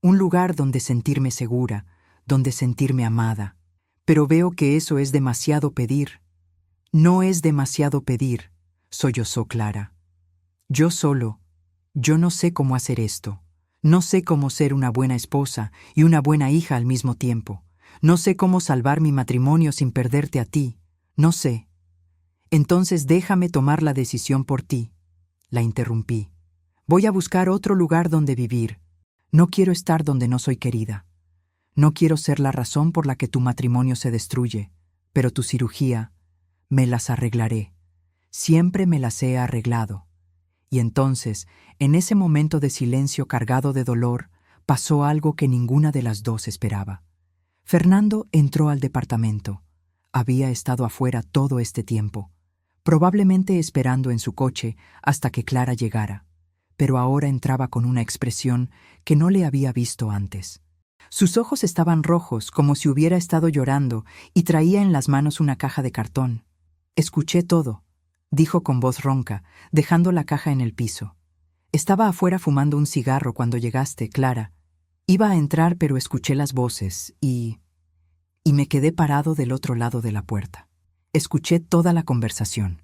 Un lugar donde sentirme segura, donde sentirme amada. Pero veo que eso es demasiado pedir. No es demasiado pedir, sollozó Clara. Yo no sé cómo hacer esto. No sé cómo ser una buena esposa y una buena hija al mismo tiempo. No sé cómo salvar mi matrimonio sin perderte a ti. No sé. Entonces déjame tomar la decisión por ti. La interrumpí. Voy a buscar otro lugar donde vivir. No quiero estar donde no soy querida. No quiero ser la razón por la que tu matrimonio se destruye, pero tu cirugía, me las arreglaré. Siempre me las he arreglado. Y entonces, en ese momento de silencio cargado de dolor, pasó algo que ninguna de las dos esperaba. Fernando entró al departamento. Había estado afuera todo este tiempo, probablemente esperando en su coche hasta que Clara llegara, pero ahora entraba con una expresión que no le había visto antes. Sus ojos estaban rojos como si hubiera estado llorando y traía en las manos una caja de cartón. Escuché todo, dijo con voz ronca, dejando la caja en el piso. Estaba afuera fumando un cigarro cuando llegaste, Clara. Iba a entrar, pero escuché las voces y me quedé parado del otro lado de la puerta. Escuché toda la conversación.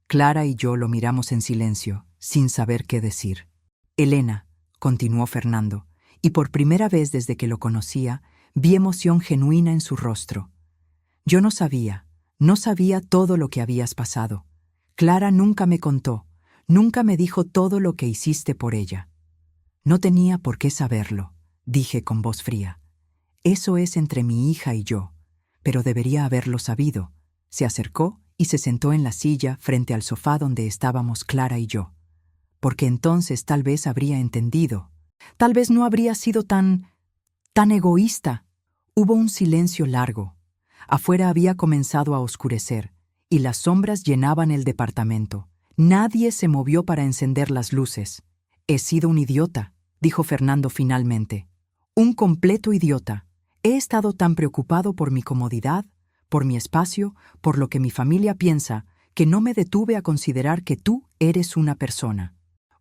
Clara y yo lo miramos en silencio, sin saber qué decir. Elena, continuó Fernando, y por primera vez desde que lo conocía, vi emoción genuina en su rostro. Yo no sabía todo lo que habías pasado. Clara nunca me contó, nunca me dijo todo lo que hiciste por ella. No tenía por qué saberlo, dije con voz fría. Eso es entre mi hija y yo, pero debería haberlo sabido. Se acercó y se sentó en la silla frente al sofá donde estábamos Clara y yo. Porque entonces tal vez habría entendido. Tal vez no habría sido tan egoísta. Hubo un silencio largo. Afuera había comenzado a oscurecer, y las sombras llenaban el departamento. Nadie se movió para encender las luces. He sido un idiota, dijo Fernando finalmente. Un completo idiota. He estado tan preocupado por mi comodidad, por mi espacio, por lo que mi familia piensa, que no me detuve a considerar que tú eres una persona.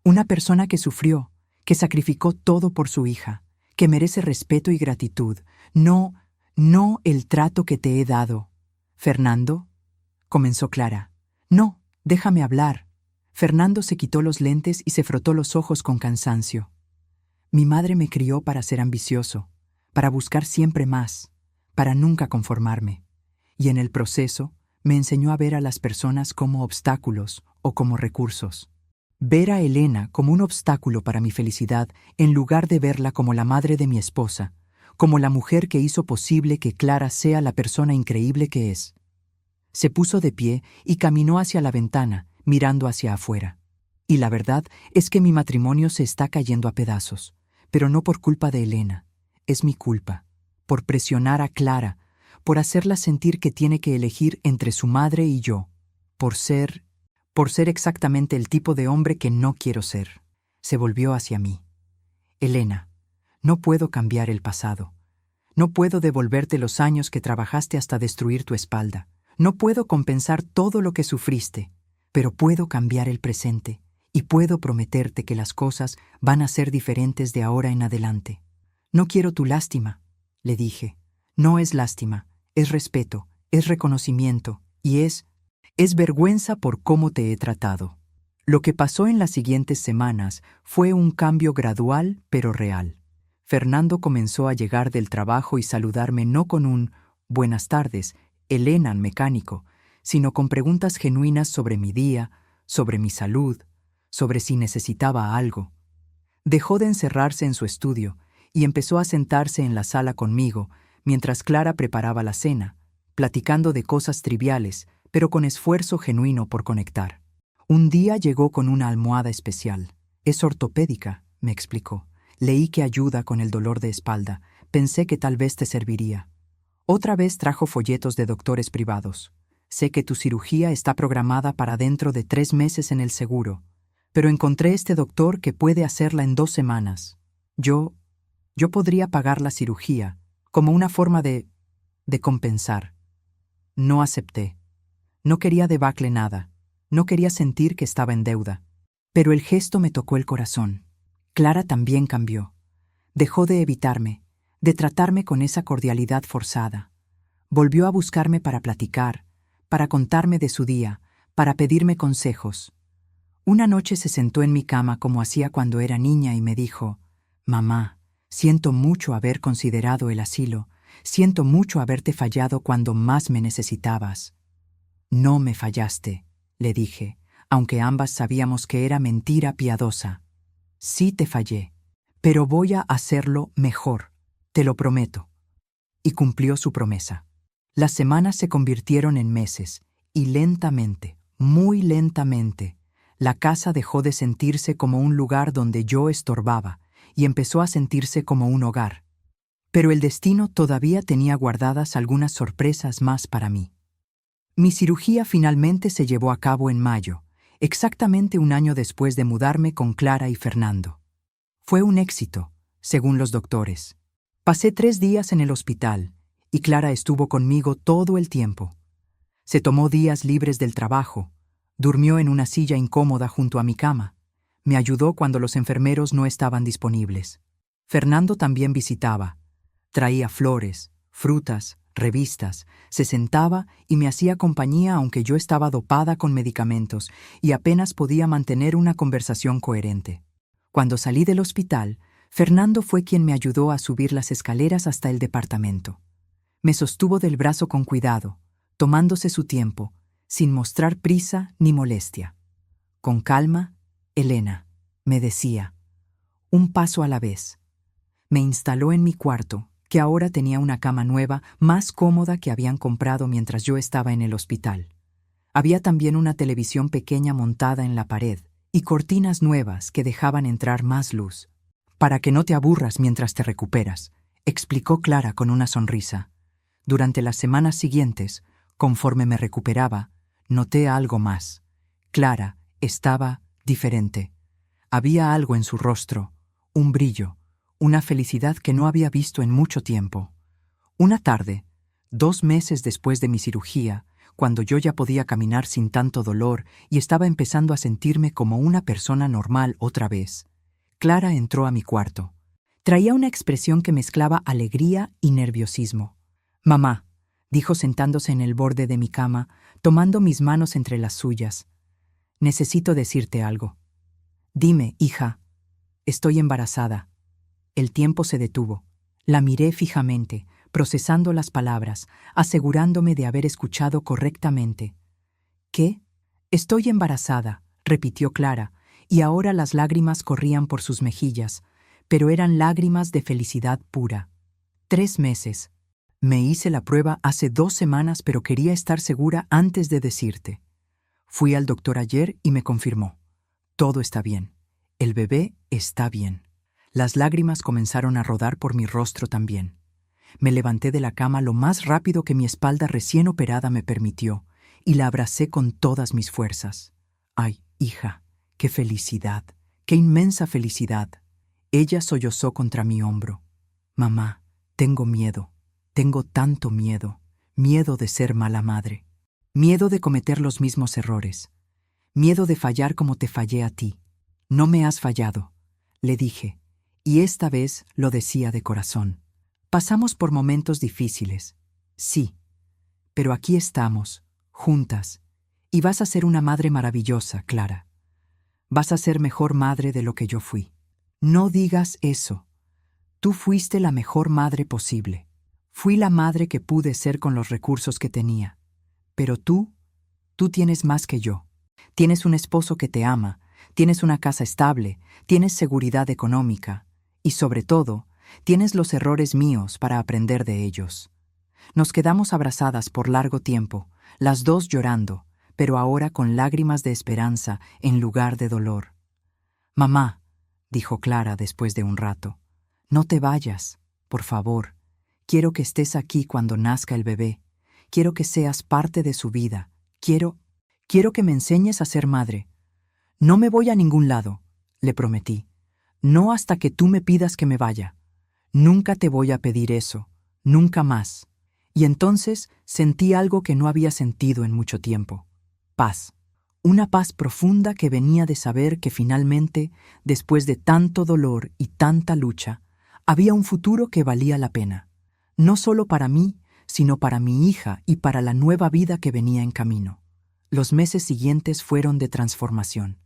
Una persona que sufrió, que sacrificó todo por su hija, que merece respeto y gratitud. No el trato que te he dado. Fernando, comenzó Clara. No, déjame hablar. Fernando se quitó los lentes y se frotó los ojos con cansancio. Mi madre me crió para ser ambicioso, para buscar siempre más, para nunca conformarme. Y en el proceso me enseñó a ver a las personas como obstáculos o como recursos. Ver a Elena como un obstáculo para mi felicidad en lugar de verla como la madre de mi esposa, como la mujer que hizo posible que Clara sea la persona increíble que es. Se puso de pie y caminó hacia la ventana, mirando hacia afuera. Y la verdad es que mi matrimonio se está cayendo a pedazos, pero no por culpa de Elena. Es mi culpa, por presionar a Clara, por hacerla sentir que tiene que elegir entre su madre y yo, por ser exactamente el tipo de hombre que no quiero ser. Se volvió hacia mí. Elena, no puedo cambiar el pasado. No puedo devolverte los años que trabajaste hasta destruir tu espalda. No puedo compensar todo lo que sufriste, pero puedo cambiar el presente y puedo prometerte que las cosas van a ser diferentes de ahora en adelante. No quiero tu lástima, le dije. No es lástima, es respeto, es reconocimiento y es vergüenza por cómo te he tratado. Lo que pasó en las siguientes semanas fue un cambio gradual pero real. Fernando comenzó a llegar del trabajo y saludarme no con un «buenas tardes, Elena, mecánico», sino con preguntas genuinas sobre mi día, sobre mi salud, sobre si necesitaba algo. Dejó de encerrarse en su estudio y empezó a sentarse en la sala conmigo mientras Clara preparaba la cena, platicando de cosas triviales, pero con esfuerzo genuino por conectar. Un día llegó con una almohada especial. Es ortopédica, me explicó. Leí que ayuda con el dolor de espalda. Pensé que tal vez te serviría. Otra vez trajo folletos de doctores privados. Sé que tu cirugía está programada para dentro de 3 meses en el seguro, pero encontré este doctor que puede hacerla en 2 semanas. Yo podría pagar la cirugía, como una forma de compensar. No acepté. No quería debacle nada. No quería sentir que estaba en deuda. Pero el gesto me tocó el corazón. Clara también cambió. Dejó de evitarme, de tratarme con esa cordialidad forzada. Volvió a buscarme para platicar, para contarme de su día, para pedirme consejos. Una noche se sentó en mi cama como hacía cuando era niña y me dijo: «Mamá, siento mucho haber considerado el asilo. Siento mucho haberte fallado cuando más me necesitabas». «No me fallaste», le dije, aunque ambas sabíamos que era mentira piadosa. «Sí te fallé, pero voy a hacerlo mejor, te lo prometo». Y cumplió su promesa. Las semanas se convirtieron en meses, y lentamente, muy lentamente, la casa dejó de sentirse como un lugar donde yo estorbaba y empezó a sentirse como un hogar. Pero el destino todavía tenía guardadas algunas sorpresas más para mí. Mi cirugía finalmente se llevó a cabo en mayo, exactamente 1 año después de mudarme con Clara y Fernando. Fue un éxito, según los doctores. Pasé 3 días en el hospital y Clara estuvo conmigo todo el tiempo. Se tomó días libres del trabajo, durmió en una silla incómoda junto a mi cama, me ayudó cuando los enfermeros no estaban disponibles. Fernando también visitaba, traía flores, frutas, revistas, se sentaba y me hacía compañía aunque yo estaba dopada con medicamentos y apenas podía mantener una conversación coherente. Cuando salí del hospital, Fernando fue quien me ayudó a subir las escaleras hasta el departamento. Me sostuvo del brazo con cuidado, tomándose su tiempo, sin mostrar prisa ni molestia. Con calma, Elena, me decía, un paso a la vez. Me instaló en mi cuarto, que ahora tenía una cama nueva, más cómoda que habían comprado mientras yo estaba en el hospital. Había también una televisión pequeña montada en la pared y cortinas nuevas que dejaban entrar más luz. Para que no te aburras mientras te recuperas, explicó Clara con una sonrisa. Durante las semanas siguientes, conforme me recuperaba, noté algo más. Clara estaba diferente. Había algo en su rostro, un brillo, una felicidad que no había visto en mucho tiempo. Una tarde, 2 meses después de mi cirugía, cuando yo ya podía caminar sin tanto dolor y estaba empezando a sentirme como una persona normal otra vez, Clara entró a mi cuarto. Traía una expresión que mezclaba alegría y nerviosismo. «Mamá», dijo sentándose en el borde de mi cama, tomando mis manos entre las suyas. «Necesito decirte algo». «Dime, hija». «Estoy embarazada». El tiempo se detuvo. La miré fijamente, procesando las palabras, asegurándome de haber escuchado correctamente. «¿Qué?» «Estoy embarazada», repitió Clara, y ahora las lágrimas corrían por sus mejillas, pero eran lágrimas de felicidad pura. 3 meses. Me hice la prueba hace 2 semanas, pero quería estar segura antes de decirte. Fui al doctor ayer y me confirmó. Todo está bien. El bebé está bien. Las lágrimas comenzaron a rodar por mi rostro también. Me levanté de la cama lo más rápido que mi espalda recién operada me permitió y la abracé con todas mis fuerzas. «Ay, hija, qué felicidad, qué inmensa felicidad». Ella sollozó contra mi hombro. «Mamá, tengo miedo, tengo tanto miedo, miedo de ser mala madre, miedo de cometer los mismos errores, miedo de fallar como te fallé a ti». «No me has fallado», le dije, y esta vez lo decía de corazón. «Pasamos por momentos difíciles, sí, pero aquí estamos, juntas, y vas a ser una madre maravillosa, Clara. Vas a ser mejor madre de lo que yo fui». «No digas eso. Tú fuiste la mejor madre posible. Fui la madre que pude ser con los recursos que tenía. Pero tú tienes más que yo. Tienes un esposo que te ama, tienes una casa estable, tienes seguridad económica y, sobre todo, tienes los errores míos para aprender de ellos». Nos quedamos abrazadas por largo tiempo, las dos llorando, pero ahora con lágrimas de esperanza en lugar de dolor. «Mamá», dijo Clara después de un rato, «no te vayas, por favor. Quiero que estés aquí cuando nazca el bebé. Quiero que seas parte de su vida. Quiero que me enseñes a ser madre». «No me voy a ningún lado», le prometí. «No hasta que tú me pidas que me vaya. Nunca te voy a pedir eso, nunca más». Y entonces sentí algo que no había sentido en mucho tiempo. Paz. Una paz profunda que venía de saber que finalmente, después de tanto dolor y tanta lucha, había un futuro que valía la pena. No solo para mí, sino para mi hija y para la nueva vida que venía en camino. Los meses siguientes fueron de transformación.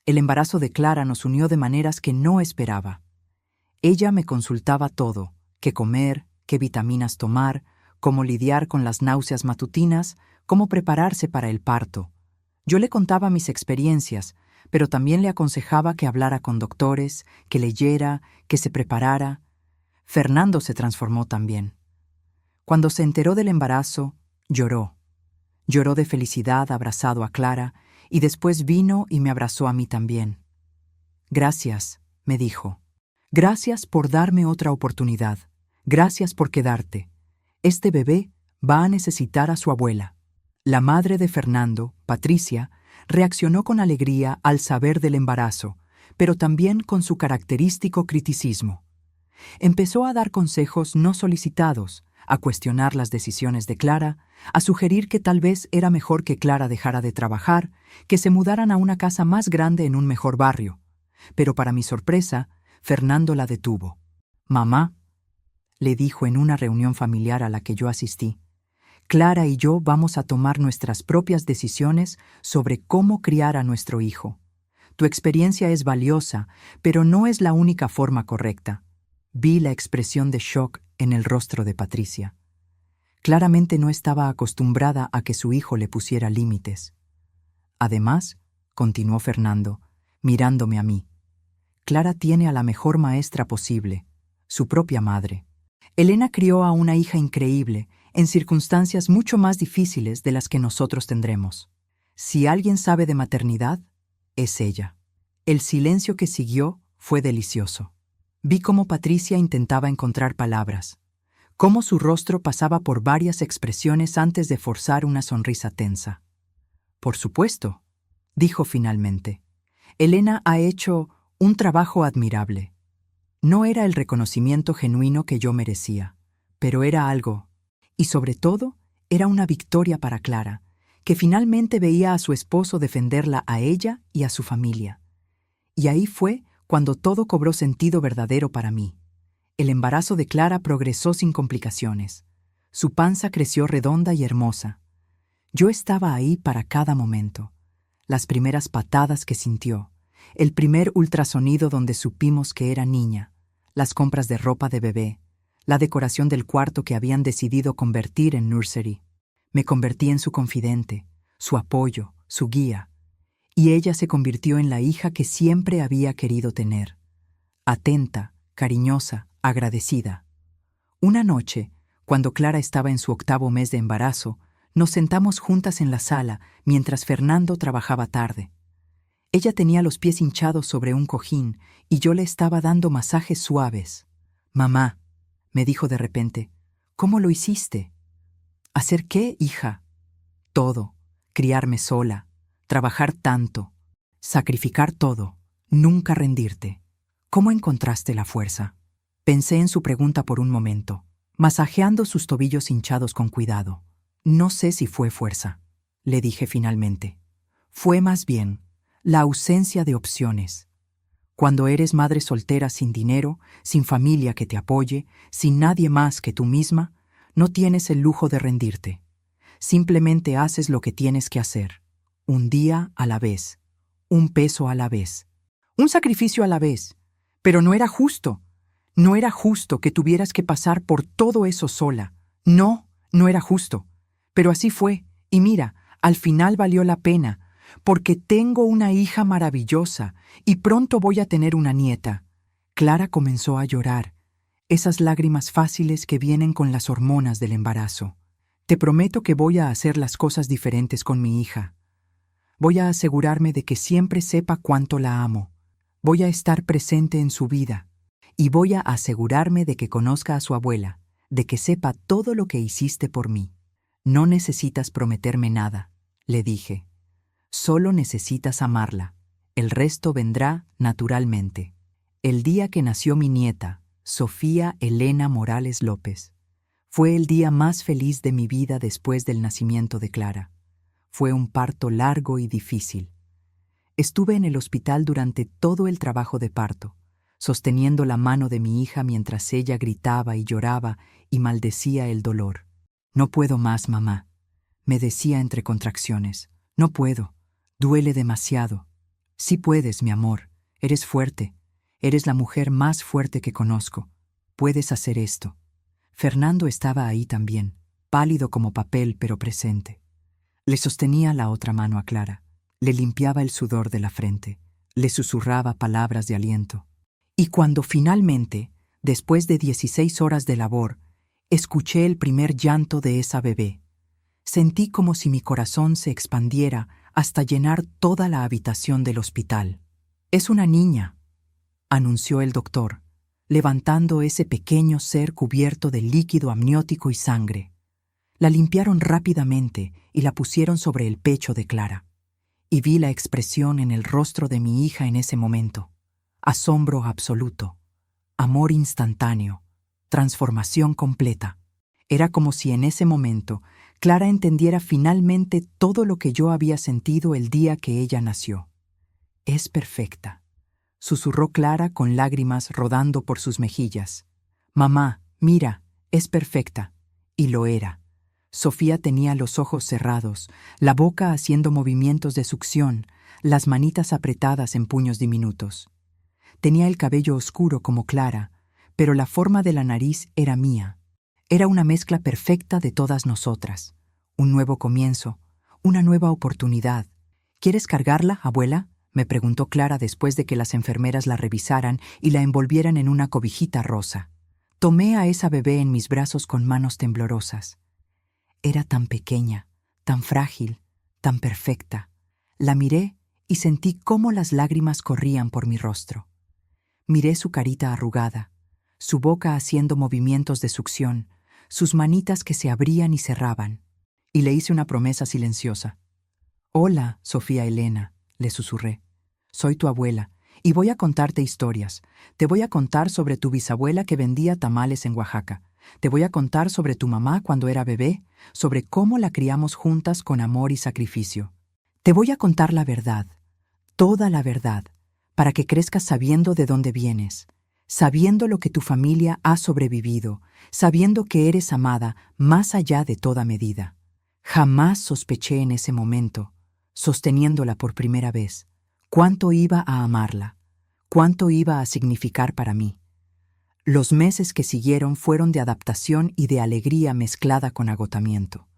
El embarazo de Clara nos unió de maneras que no esperaba. Ella me consultaba todo: qué comer, qué vitaminas tomar, cómo lidiar con las náuseas matutinas, cómo prepararse para el parto. Yo le contaba mis experiencias, pero también le aconsejaba que hablara con doctores, que leyera, que se preparara. Fernando se transformó también. Cuando se enteró del embarazo, lloró. Lloró de felicidad abrazado a Clara, y después vino y me abrazó a mí también. «Gracias», me dijo. «Gracias por darme otra oportunidad. Gracias por quedarte. Este bebé va a necesitar a su abuela». La madre de Fernando, Patricia, reaccionó con alegría al saber del embarazo, pero también con su característico criticismo. Empezó a dar consejos no solicitados, a cuestionar las decisiones de Clara, a sugerir que tal vez era mejor que Clara dejara de trabajar, que se mudaran a una casa más grande en un mejor barrio. Pero para mi sorpresa, Fernando la detuvo. «Mamá», le dijo en una reunión familiar a la que yo asistí. Clara y yo vamos a tomar nuestras propias decisiones sobre cómo criar a nuestro hijo. Tu experiencia es valiosa, pero no es la única forma correcta. Vi la expresión de shock en el rostro de Patricia. Claramente no estaba acostumbrada a que su hijo le pusiera límites. Además, continuó Fernando, mirándome a mí, Clara tiene a la mejor maestra posible, su propia madre. Elena crió a una hija increíble, en circunstancias mucho más difíciles de las que nosotros tendremos. Si alguien sabe de maternidad, es ella. El silencio que siguió fue delicioso. Vi cómo Patricia intentaba encontrar palabras, cómo su rostro pasaba por varias expresiones antes de forzar una sonrisa tensa. Por supuesto, dijo finalmente. Elena ha hecho un trabajo admirable. No era el reconocimiento genuino que yo merecía, pero era algo, y sobre todo, era una victoria para Clara, que finalmente veía a su esposo defenderla a ella y a su familia. Y ahí fue cuando todo cobró sentido verdadero para mí. El embarazo de Clara progresó sin complicaciones. Su panza creció redonda y hermosa. Yo estaba ahí para cada momento. Las primeras patadas que sintió, el primer ultrasonido donde supimos que era niña, las compras de ropa de bebé, la decoración del cuarto que habían decidido convertir en nursery. Me convertí en su confidente, su apoyo, su guía, y ella se convirtió en la hija que siempre había querido tener. Atenta, cariñosa, agradecida. Una noche, cuando Clara estaba en su 8º mes de embarazo, nos sentamos juntas en la sala mientras Fernando trabajaba tarde. Ella tenía los pies hinchados sobre un cojín y yo le estaba dando masajes suaves. «Mamá», me dijo de repente, «¿cómo lo hiciste?» «¿Hacer qué, hija?» «Todo. Criarme sola. Trabajar tanto. Sacrificar todo. Nunca rendirte. ¿Cómo encontraste la fuerza?» Pensé en su pregunta por un momento, masajeando sus tobillos hinchados con cuidado. «No sé si fue fuerza», le dije finalmente. «Fue más bien la ausencia de opciones. Cuando eres madre soltera sin dinero, sin familia que te apoye, sin nadie más que tú misma, no tienes el lujo de rendirte. Simplemente haces lo que tienes que hacer, un día a la vez, un peso a la vez, un sacrificio a la vez. Pero no era justo. No era justo que tuvieras que pasar por todo eso sola. No, no era justo. Pero así fue, y mira, al final valió la pena, porque tengo una hija maravillosa y pronto voy a tener una nieta». Clara comenzó a llorar, esas lágrimas fáciles que vienen con las hormonas del embarazo. «Te prometo que voy a hacer las cosas diferentes con mi hija. Voy a asegurarme de que siempre sepa cuánto la amo. Voy a estar presente en su vida. Y voy a asegurarme de que conozca a su abuela, de que sepa todo lo que hiciste por mí. No necesitas prometerme nada», le dije. «Solo necesitas amarla. El resto vendrá naturalmente». El día que nació mi nieta, Sofía Elena Morales López, fue el día más feliz de mi vida después del nacimiento de Clara. Fue un parto largo y difícil. Estuve en el hospital durante todo el trabajo de parto, sosteniendo la mano de mi hija mientras ella gritaba y lloraba y maldecía el dolor. «No puedo más, mamá», me decía entre contracciones. «No puedo. Duele demasiado». «Sí puedes, mi amor. Eres fuerte. Eres la mujer más fuerte que conozco. Puedes hacer esto». Fernando estaba ahí también, pálido como papel pero presente. Le sostenía la otra mano a Clara, le limpiaba el sudor de la frente, le susurraba palabras de aliento. Y cuando finalmente, después de 16 horas de labor, escuché el primer llanto de esa bebé, sentí como si mi corazón se expandiera hasta llenar toda la habitación del hospital. «Es una niña», anunció el doctor, levantando ese pequeño ser cubierto de líquido amniótico y sangre. La limpiaron rápidamente y la pusieron sobre el pecho de Clara. Y vi la expresión en el rostro de mi hija en ese momento. Asombro absoluto, amor instantáneo, transformación completa. Era como si en ese momento Clara entendiera finalmente todo lo que yo había sentido el día que ella nació. «Es perfecta», susurró Clara con lágrimas rodando por sus mejillas. «Mamá, Mira, es perfecta. Y lo era. Sofía tenía los ojos cerrados, la boca haciendo movimientos de succión, las manitas apretadas en puños diminutos. Tenía el cabello oscuro como Clara, pero la forma de la nariz era mía. Era una mezcla perfecta de todas nosotras. Un nuevo comienzo, una nueva oportunidad. ¿Quieres cargarla, abuela?, me preguntó Clara después de que las enfermeras la revisaran y la envolvieran en una cobijita rosa. Tomé a esa bebé en mis brazos con manos temblorosas. Era tan pequeña, tan frágil, tan perfecta. La miré y sentí cómo las lágrimas corrían por mi rostro. Miré su carita arrugada, su boca haciendo movimientos de succión, sus manitas que se abrían y cerraban. Y le hice una promesa silenciosa. «Hola, Sofía Elena», le susurré. «Soy tu abuela, y voy a contarte historias. Te voy a contar sobre tu bisabuela que vendía tamales en Oaxaca. Te voy a contar sobre tu mamá cuando era bebé, sobre cómo la criamos juntas con amor y sacrificio. Te voy a contar la verdad, toda la verdad, para que crezcas sabiendo de dónde vienes, sabiendo lo que tu familia ha sobrevivido, sabiendo que eres amada más allá de toda medida». Jamás sospeché en ese momento, sosteniéndola por primera vez, cuánto iba a amarla, cuánto iba a significar para mí. Los meses que siguieron fueron de adaptación y de alegría mezclada con agotamiento.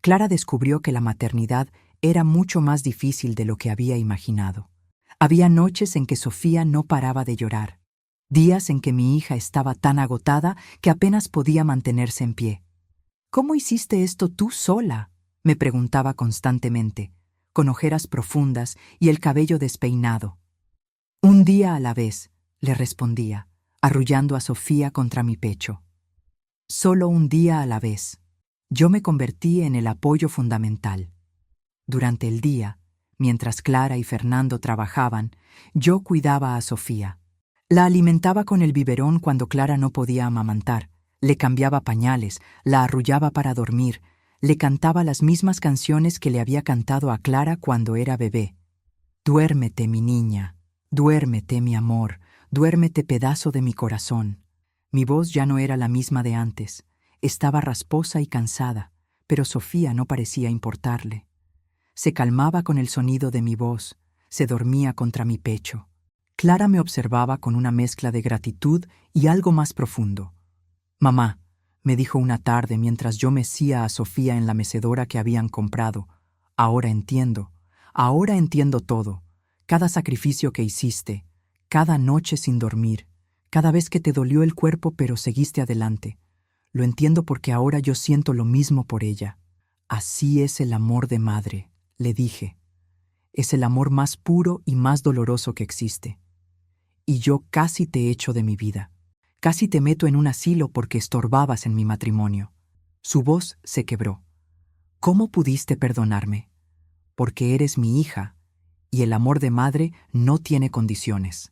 Clara descubrió que la maternidad era mucho más difícil de lo que había imaginado. Había noches en que Sofía no paraba de llorar, días en que mi hija estaba tan agotada que apenas podía mantenerse en pie. «¿Cómo hiciste esto tú sola?», me preguntaba constantemente, con ojeras profundas y el cabello despeinado. «Un día a la vez», le respondía, arrullando a Sofía contra mi pecho. Solo un día a la vez. Yo me convertí en el apoyo fundamental. Durante el día, mientras Clara y Fernando trabajaban, yo cuidaba a Sofía. La alimentaba con el biberón cuando Clara no podía amamantar, le cambiaba pañales, la arrullaba para dormir, le cantaba las mismas canciones que le había cantado a Clara cuando era bebé. «Duérmete, mi niña, duérmete, mi amor, duérmete, pedazo de mi corazón». Mi voz ya no era la misma de antes, estaba rasposa y cansada, pero Sofía no parecía importarle. Se calmaba con el sonido de mi voz, se dormía contra mi pecho. Clara me observaba con una mezcla de gratitud y algo más profundo. «Mamá», me dijo una tarde mientras yo mecía a Sofía en la mecedora que habían comprado, ahora entiendo todo, cada sacrificio que hiciste, cada noche sin dormir, cada vez que te dolió el cuerpo pero seguiste adelante. Lo entiendo porque ahora yo siento lo mismo por ella. Así es el amor de madre», le dije. «Es el amor más puro y más doloroso que existe. Y yo casi te echo de mi vida. Casi te meto en un asilo porque estorbabas en mi matrimonio». Su voz se quebró. «¿Cómo pudiste perdonarme? Porque eres mi hija, y el amor de madre no tiene condiciones».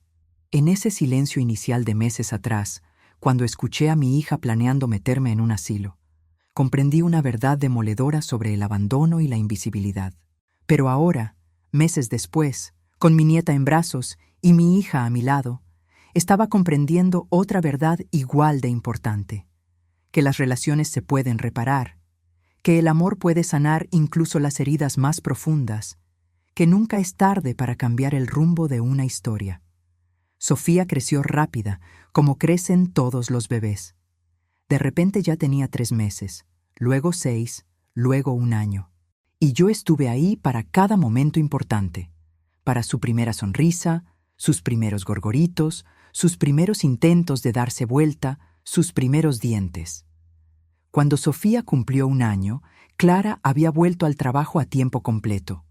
En ese silencio inicial de meses atrás, cuando escuché a mi hija planeando meterme en un asilo, comprendí una verdad demoledora sobre el abandono y la invisibilidad. Pero ahora, meses después, con mi nieta en brazos y mi hija a mi lado, estaba comprendiendo otra verdad igual de importante: que las relaciones se pueden reparar, que el amor puede sanar incluso las heridas más profundas, que nunca es tarde para cambiar el rumbo de una historia. Sofía creció rápida, como crecen todos los bebés. De repente ya tenía 3 meses, luego 6, luego 1 año. Y yo estuve ahí para cada momento importante, para su primera sonrisa, sus primeros gorgoritos, sus primeros intentos de darse vuelta, sus primeros dientes. Cuando Sofía cumplió 1 año, Clara había vuelto al trabajo a tiempo completo.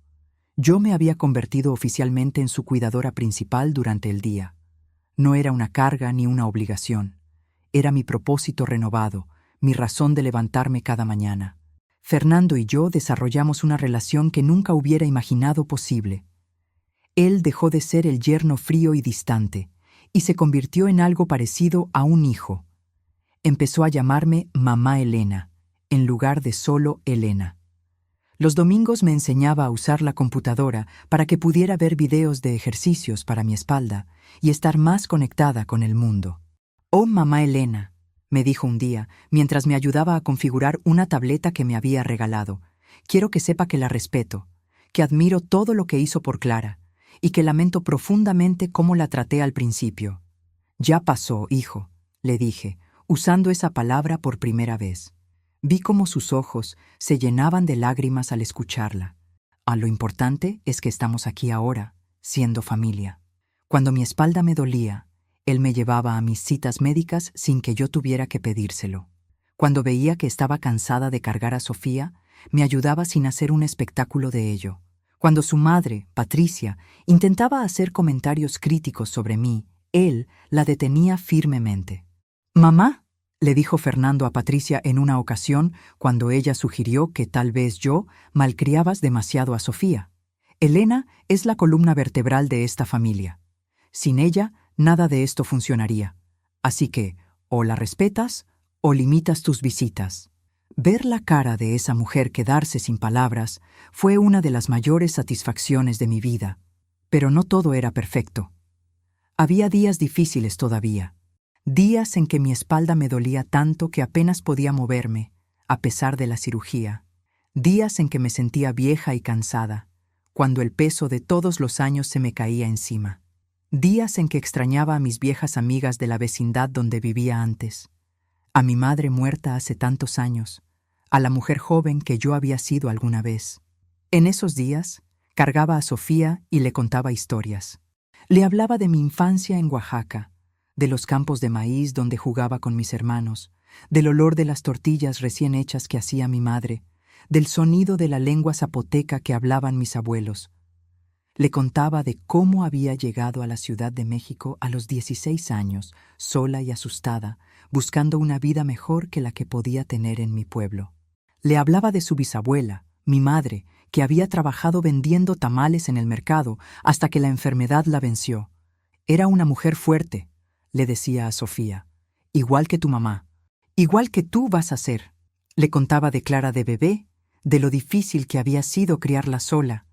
Yo me había convertido oficialmente en su cuidadora principal durante el día. No era una carga ni una obligación. Era mi propósito renovado, mi razón de levantarme cada mañana. Fernando y yo desarrollamos una relación que nunca hubiera imaginado posible. Él dejó de ser el yerno frío y distante, y se convirtió en algo parecido a un hijo. Empezó a llamarme Mamá Elena, en lugar de solo Elena. Los domingos me enseñaba a usar la computadora para que pudiera ver videos de ejercicios para mi espalda y estar más conectada con el mundo. «Oh, Mamá Elena», me dijo un día, mientras me ayudaba a configurar una tableta que me había regalado. Quiero que sepa que la respeto, que admiro todo lo que hizo por Clara, y que lamento profundamente cómo la traté al principio. Ya pasó, hijo, le dije, usando esa palabra por primera vez. Vi cómo sus ojos se llenaban de lágrimas al escucharla. Lo importante es que estamos aquí ahora, siendo familia. Cuando mi espalda me dolía, él me llevaba a mis citas médicas sin que yo tuviera que pedírselo. Cuando veía que estaba cansada de cargar a Sofía, me ayudaba sin hacer un espectáculo de ello. Cuando su madre, Patricia, intentaba hacer comentarios críticos sobre mí, él la detenía firmemente. «Mamá», le dijo Fernando a Patricia en una ocasión cuando ella sugirió que tal vez yo malcriabas demasiado a Sofía. «Elena es la columna vertebral de esta familia. Sin ella, nada de esto funcionaría. Así que, o la respetas o limitas tus visitas». Ver la cara de esa mujer quedarse sin palabras fue una de las mayores satisfacciones de mi vida. Pero no todo era perfecto. Había días difíciles todavía. Días en que mi espalda me dolía tanto que apenas podía moverme, a pesar de la cirugía. Días en que me sentía vieja y cansada, cuando el peso de todos los años se me caía encima. Días en que extrañaba a mis viejas amigas de la vecindad donde vivía antes, a mi madre muerta hace tantos años, a la mujer joven que yo había sido alguna vez. En esos días, cargaba a Sofía y le contaba historias. Le hablaba de mi infancia en Oaxaca, de los campos de maíz donde jugaba con mis hermanos, del olor de las tortillas recién hechas que hacía mi madre, del sonido de la lengua zapoteca que hablaban mis abuelos. Le contaba de cómo había llegado a la Ciudad de México a los 16 años, sola y asustada, buscando una vida mejor que la que podía tener en mi pueblo. Le hablaba de su bisabuela, mi madre, que había trabajado vendiendo tamales en el mercado hasta que la enfermedad la venció. Era una mujer fuerte, le decía a Sofía, igual que tu mamá, igual que tú vas a ser. Le contaba de Clara de bebé, de lo difícil que había sido criarla sola,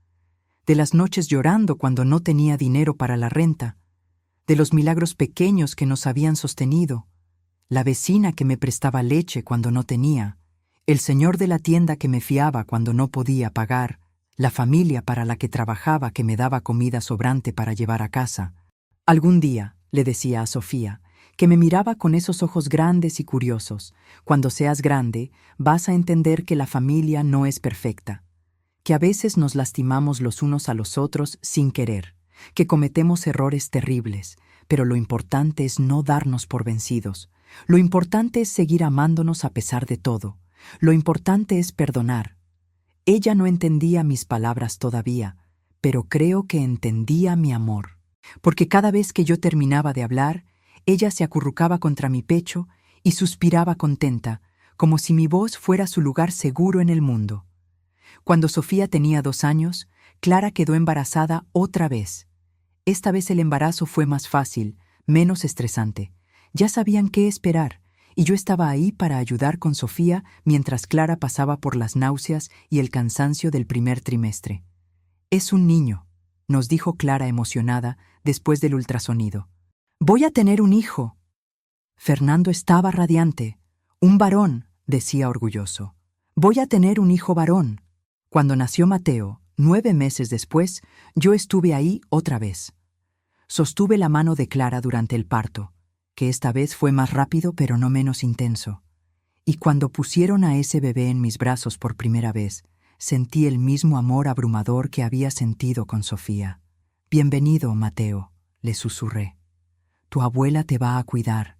de las noches llorando cuando no tenía dinero para la renta, de los milagros pequeños que nos habían sostenido, la vecina que me prestaba leche cuando no tenía, el señor de la tienda que me fiaba cuando no podía pagar, la familia para la que trabajaba que me daba comida sobrante para llevar a casa. Algún día, le decía a Sofía, que me miraba con esos ojos grandes y curiosos, cuando seas grande vas a entender que la familia no es perfecta, que a veces nos lastimamos los unos a los otros sin querer, que cometemos errores terribles, pero lo importante es no darnos por vencidos. Lo importante es seguir amándonos a pesar de todo. Lo importante es perdonar. Ella no entendía mis palabras todavía, pero creo que entendía mi amor. Porque cada vez que yo terminaba de hablar, ella se acurrucaba contra mi pecho y suspiraba contenta, como si mi voz fuera su lugar seguro en el mundo. Cuando Sofía tenía 2 años, Clara quedó embarazada otra vez. Esta vez el embarazo fue más fácil, menos estresante. Ya sabían qué esperar, y yo estaba ahí para ayudar con Sofía mientras Clara pasaba por las náuseas y el cansancio del primer trimestre. «Es un niño», nos dijo Clara emocionada después del ultrasonido. «Voy a tener un hijo». Fernando estaba radiante. «Un varón», decía orgulloso. «Voy a tener un hijo varón». Cuando nació Mateo, 9 meses después, yo estuve ahí otra vez. Sostuve la mano de Clara durante el parto, que esta vez fue más rápido pero no menos intenso. Y cuando pusieron a ese bebé en mis brazos por primera vez, sentí el mismo amor abrumador que había sentido con Sofía. «Bienvenido, Mateo», le susurré. «Tu abuela te va a cuidar,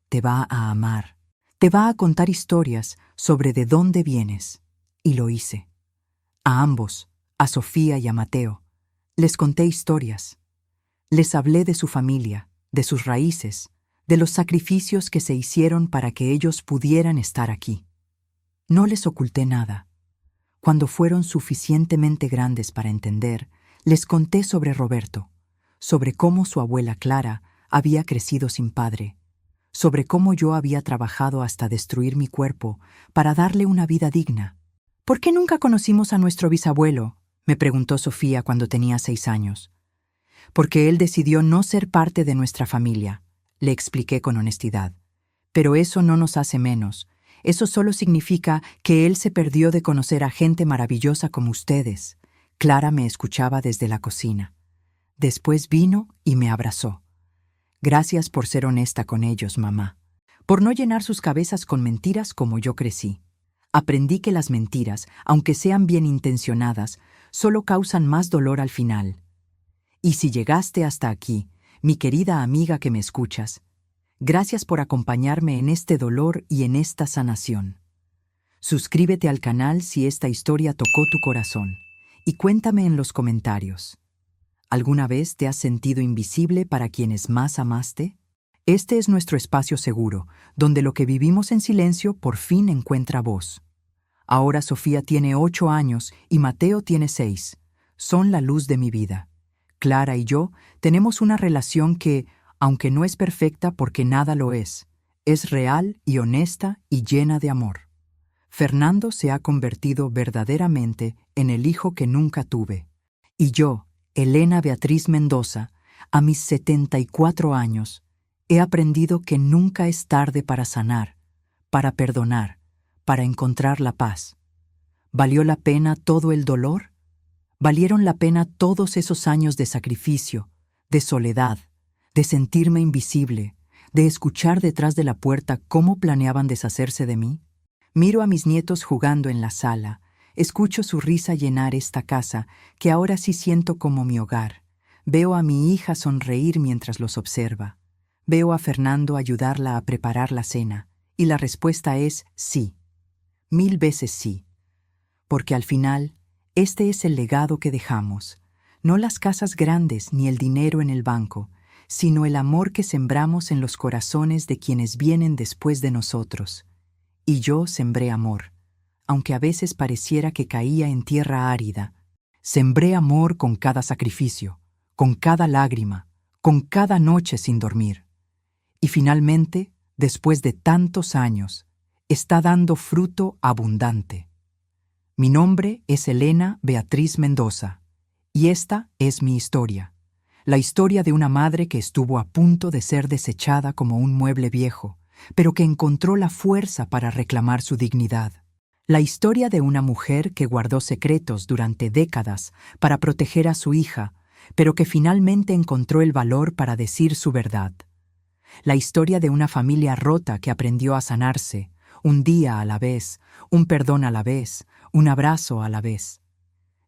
te va a amar, te va a contar historias sobre de dónde vienes». Y lo hice. A ambos, a Sofía y a Mateo, les conté historias. Les hablé de su familia, de sus raíces, de los sacrificios que se hicieron para que ellos pudieran estar aquí. No les oculté nada. Cuando fueron suficientemente grandes para entender, les conté sobre Roberto, sobre cómo su abuela Clara había crecido sin padre, sobre cómo yo había trabajado hasta destruir mi cuerpo para darle una vida digna. «¿Por qué nunca conocimos a nuestro bisabuelo?», me preguntó Sofía cuando tenía 6 años. «Porque él decidió no ser parte de nuestra familia», le expliqué con honestidad. Pero eso no nos hace menos. Eso solo significa que él se perdió de conocer a gente maravillosa como ustedes. Clara me escuchaba desde la cocina. Después vino y me abrazó. Gracias por ser honesta con ellos, mamá. Por no llenar sus cabezas con mentiras como yo crecí. Aprendí que las mentiras, aunque sean bien intencionadas, solo causan más dolor al final. Y si llegaste hasta aquí, mi querida amiga que me escuchas, gracias por acompañarme en este dolor y en esta sanación. Suscríbete al canal si esta historia tocó tu corazón y cuéntame en los comentarios. ¿Alguna vez te has sentido invisible para quienes más amaste? Este es nuestro espacio seguro, donde lo que vivimos en silencio por fin encuentra voz. Ahora Sofía tiene 8 años y Mateo tiene 6. Son la luz de mi vida. Clara y yo tenemos una relación que, aunque no es perfecta porque nada lo es real y honesta y llena de amor. Fernando se ha convertido verdaderamente en el hijo que nunca tuve. Y yo, Elena Beatriz Mendoza, a mis 74 años, he aprendido que nunca es tarde para sanar, para perdonar, para encontrar la paz. ¿Valió la pena todo el dolor? ¿Valieron la pena todos esos años de sacrificio, de soledad, de sentirme invisible, de escuchar detrás de la puerta cómo planeaban deshacerse de mí? Miro a mis nietos jugando en la sala, escucho su risa llenar esta casa, que ahora sí siento como mi hogar. Veo a mi hija sonreír mientras los observa. Veo a Fernando ayudarla a preparar la cena, y la respuesta es sí. 1000 veces sí. Porque al final, este es el legado que dejamos. No las casas grandes ni el dinero en el banco, sino el amor que sembramos en los corazones de quienes vienen después de nosotros. Y yo sembré amor, aunque a veces pareciera que caía en tierra árida. Sembré amor con cada sacrificio, con cada lágrima, con cada noche sin dormir. Y finalmente, después de tantos años, está dando fruto abundante. Mi nombre es Elena Beatriz Mendoza, y esta es mi historia. La historia de una madre que estuvo a punto de ser desechada como un mueble viejo, pero que encontró la fuerza para reclamar su dignidad. La historia de una mujer que guardó secretos durante décadas para proteger a su hija, pero que finalmente encontró el valor para decir su verdad. La historia de una familia rota que aprendió a sanarse, un día a la vez, un perdón a la vez, un abrazo a la vez.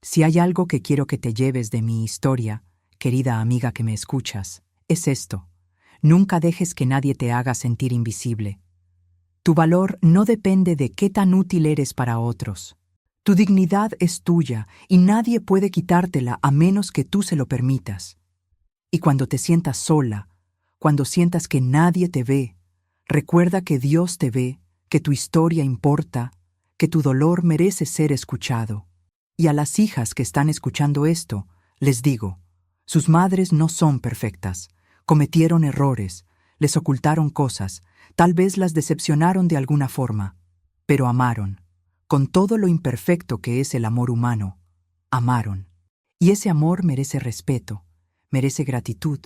Si hay algo que quiero que te lleves de mi historia, querida amiga que me escuchas, es esto. Nunca dejes que nadie te haga sentir invisible. Tu valor no depende de qué tan útil eres para otros. Tu dignidad es tuya y nadie puede quitártela a menos que tú se lo permitas. Y cuando te sientas sola, cuando sientas que nadie te ve, recuerda que Dios te ve, que tu historia importa, que tu dolor merece ser escuchado. Y a las hijas que están escuchando esto, les digo, sus madres no son perfectas, cometieron errores, les ocultaron cosas, tal vez las decepcionaron de alguna forma, pero amaron. Con todo lo imperfecto que es el amor humano, amaron. Y ese amor merece respeto, merece gratitud,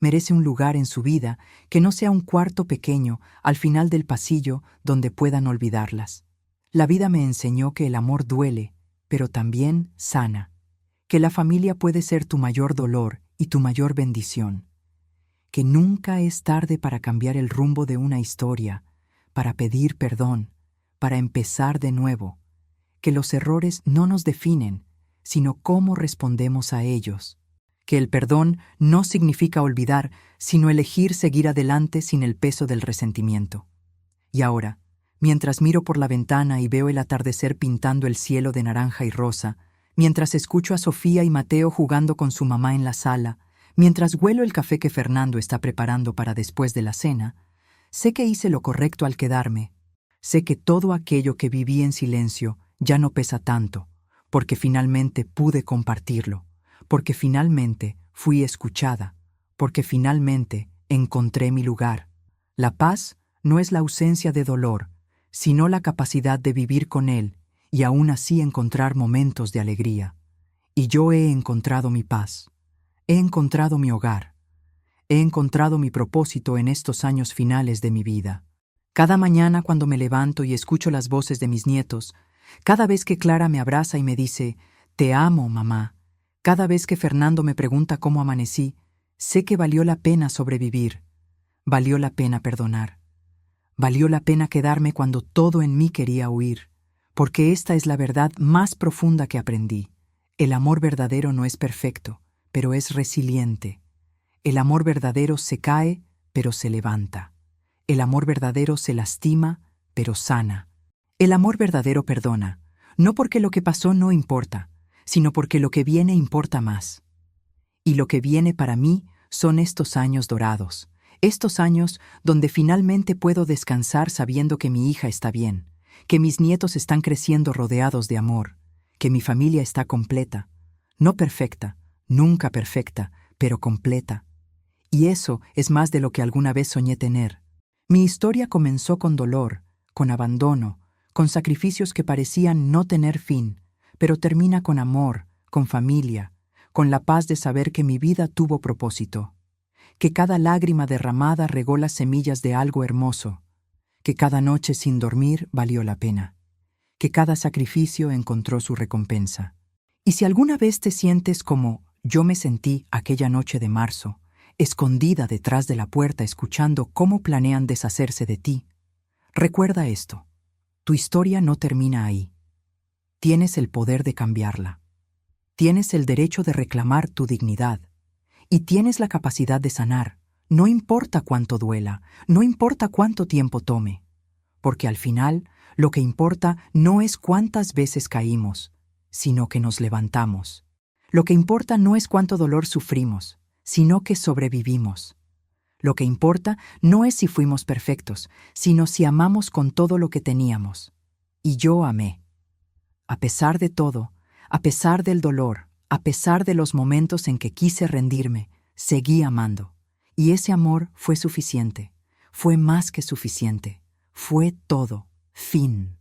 merece un lugar en su vida que no sea un cuarto pequeño al final del pasillo donde puedan olvidarlas. La vida me enseñó que el amor duele, pero también sana, que la familia puede ser tu mayor dolor y tu mayor bendición, que nunca es tarde para cambiar el rumbo de una historia, para pedir perdón, para empezar de nuevo, que los errores no nos definen, sino cómo respondemos a ellos, que el perdón no significa olvidar, sino elegir seguir adelante sin el peso del resentimiento. Y ahora, mientras miro por la ventana y veo el atardecer pintando el cielo de naranja y rosa, mientras escucho a Sofía y Mateo jugando con su mamá en la sala, mientras huelo el café que Fernando está preparando para después de la cena, sé que hice lo correcto al quedarme. Sé que todo aquello que viví en silencio ya no pesa tanto, porque finalmente pude compartirlo, porque finalmente fui escuchada, porque finalmente encontré mi lugar. La paz no es la ausencia de dolor, sino la capacidad de vivir con él y aún así encontrar momentos de alegría. Y yo he encontrado mi paz, he encontrado mi hogar, he encontrado mi propósito en estos años finales de mi vida. Cada mañana cuando me levanto y escucho las voces de mis nietos, cada vez que Clara me abraza y me dice, «Te amo, mamá», cada vez que Fernando me pregunta cómo amanecí, sé que valió la pena sobrevivir, valió la pena perdonar, valió la pena quedarme cuando todo en mí quería huir, porque esta es la verdad más profunda que aprendí. El amor verdadero no es perfecto, pero es resiliente. El amor verdadero se cae, pero se levanta. El amor verdadero se lastima, pero sana. El amor verdadero perdona, no porque lo que pasó no importa, sino porque lo que viene importa más. Y lo que viene para mí son estos años dorados, estos años donde finalmente puedo descansar sabiendo que mi hija está bien, que mis nietos están creciendo rodeados de amor, que mi familia está completa, no perfecta, nunca perfecta, pero completa. Y eso es más de lo que alguna vez soñé tener. Mi historia comenzó con dolor, con abandono, con sacrificios que parecían no tener fin, pero termina con amor, con familia, con la paz de saber que mi vida tuvo propósito, que cada lágrima derramada regó las semillas de algo hermoso, que cada noche sin dormir valió la pena, que cada sacrificio encontró su recompensa. Y si alguna vez te sientes como yo me sentí aquella noche de marzo, escondida detrás de la puerta escuchando cómo planean deshacerse de ti, recuerda esto: tu historia no termina ahí. Tienes el poder de cambiarla. Tienes el derecho de reclamar tu dignidad. Y tienes la capacidad de sanar, no importa cuánto duela, no importa cuánto tiempo tome. Porque al final, lo que importa no es cuántas veces caímos, sino que nos levantamos. Lo que importa no es cuánto dolor sufrimos, sino que sobrevivimos. Lo que importa no es si fuimos perfectos, sino si amamos con todo lo que teníamos. Y yo amé. A pesar de todo, a pesar del dolor, a pesar de los momentos en que quise rendirme, seguí amando. Y ese amor fue suficiente, fue más que suficiente, fue todo. Fin.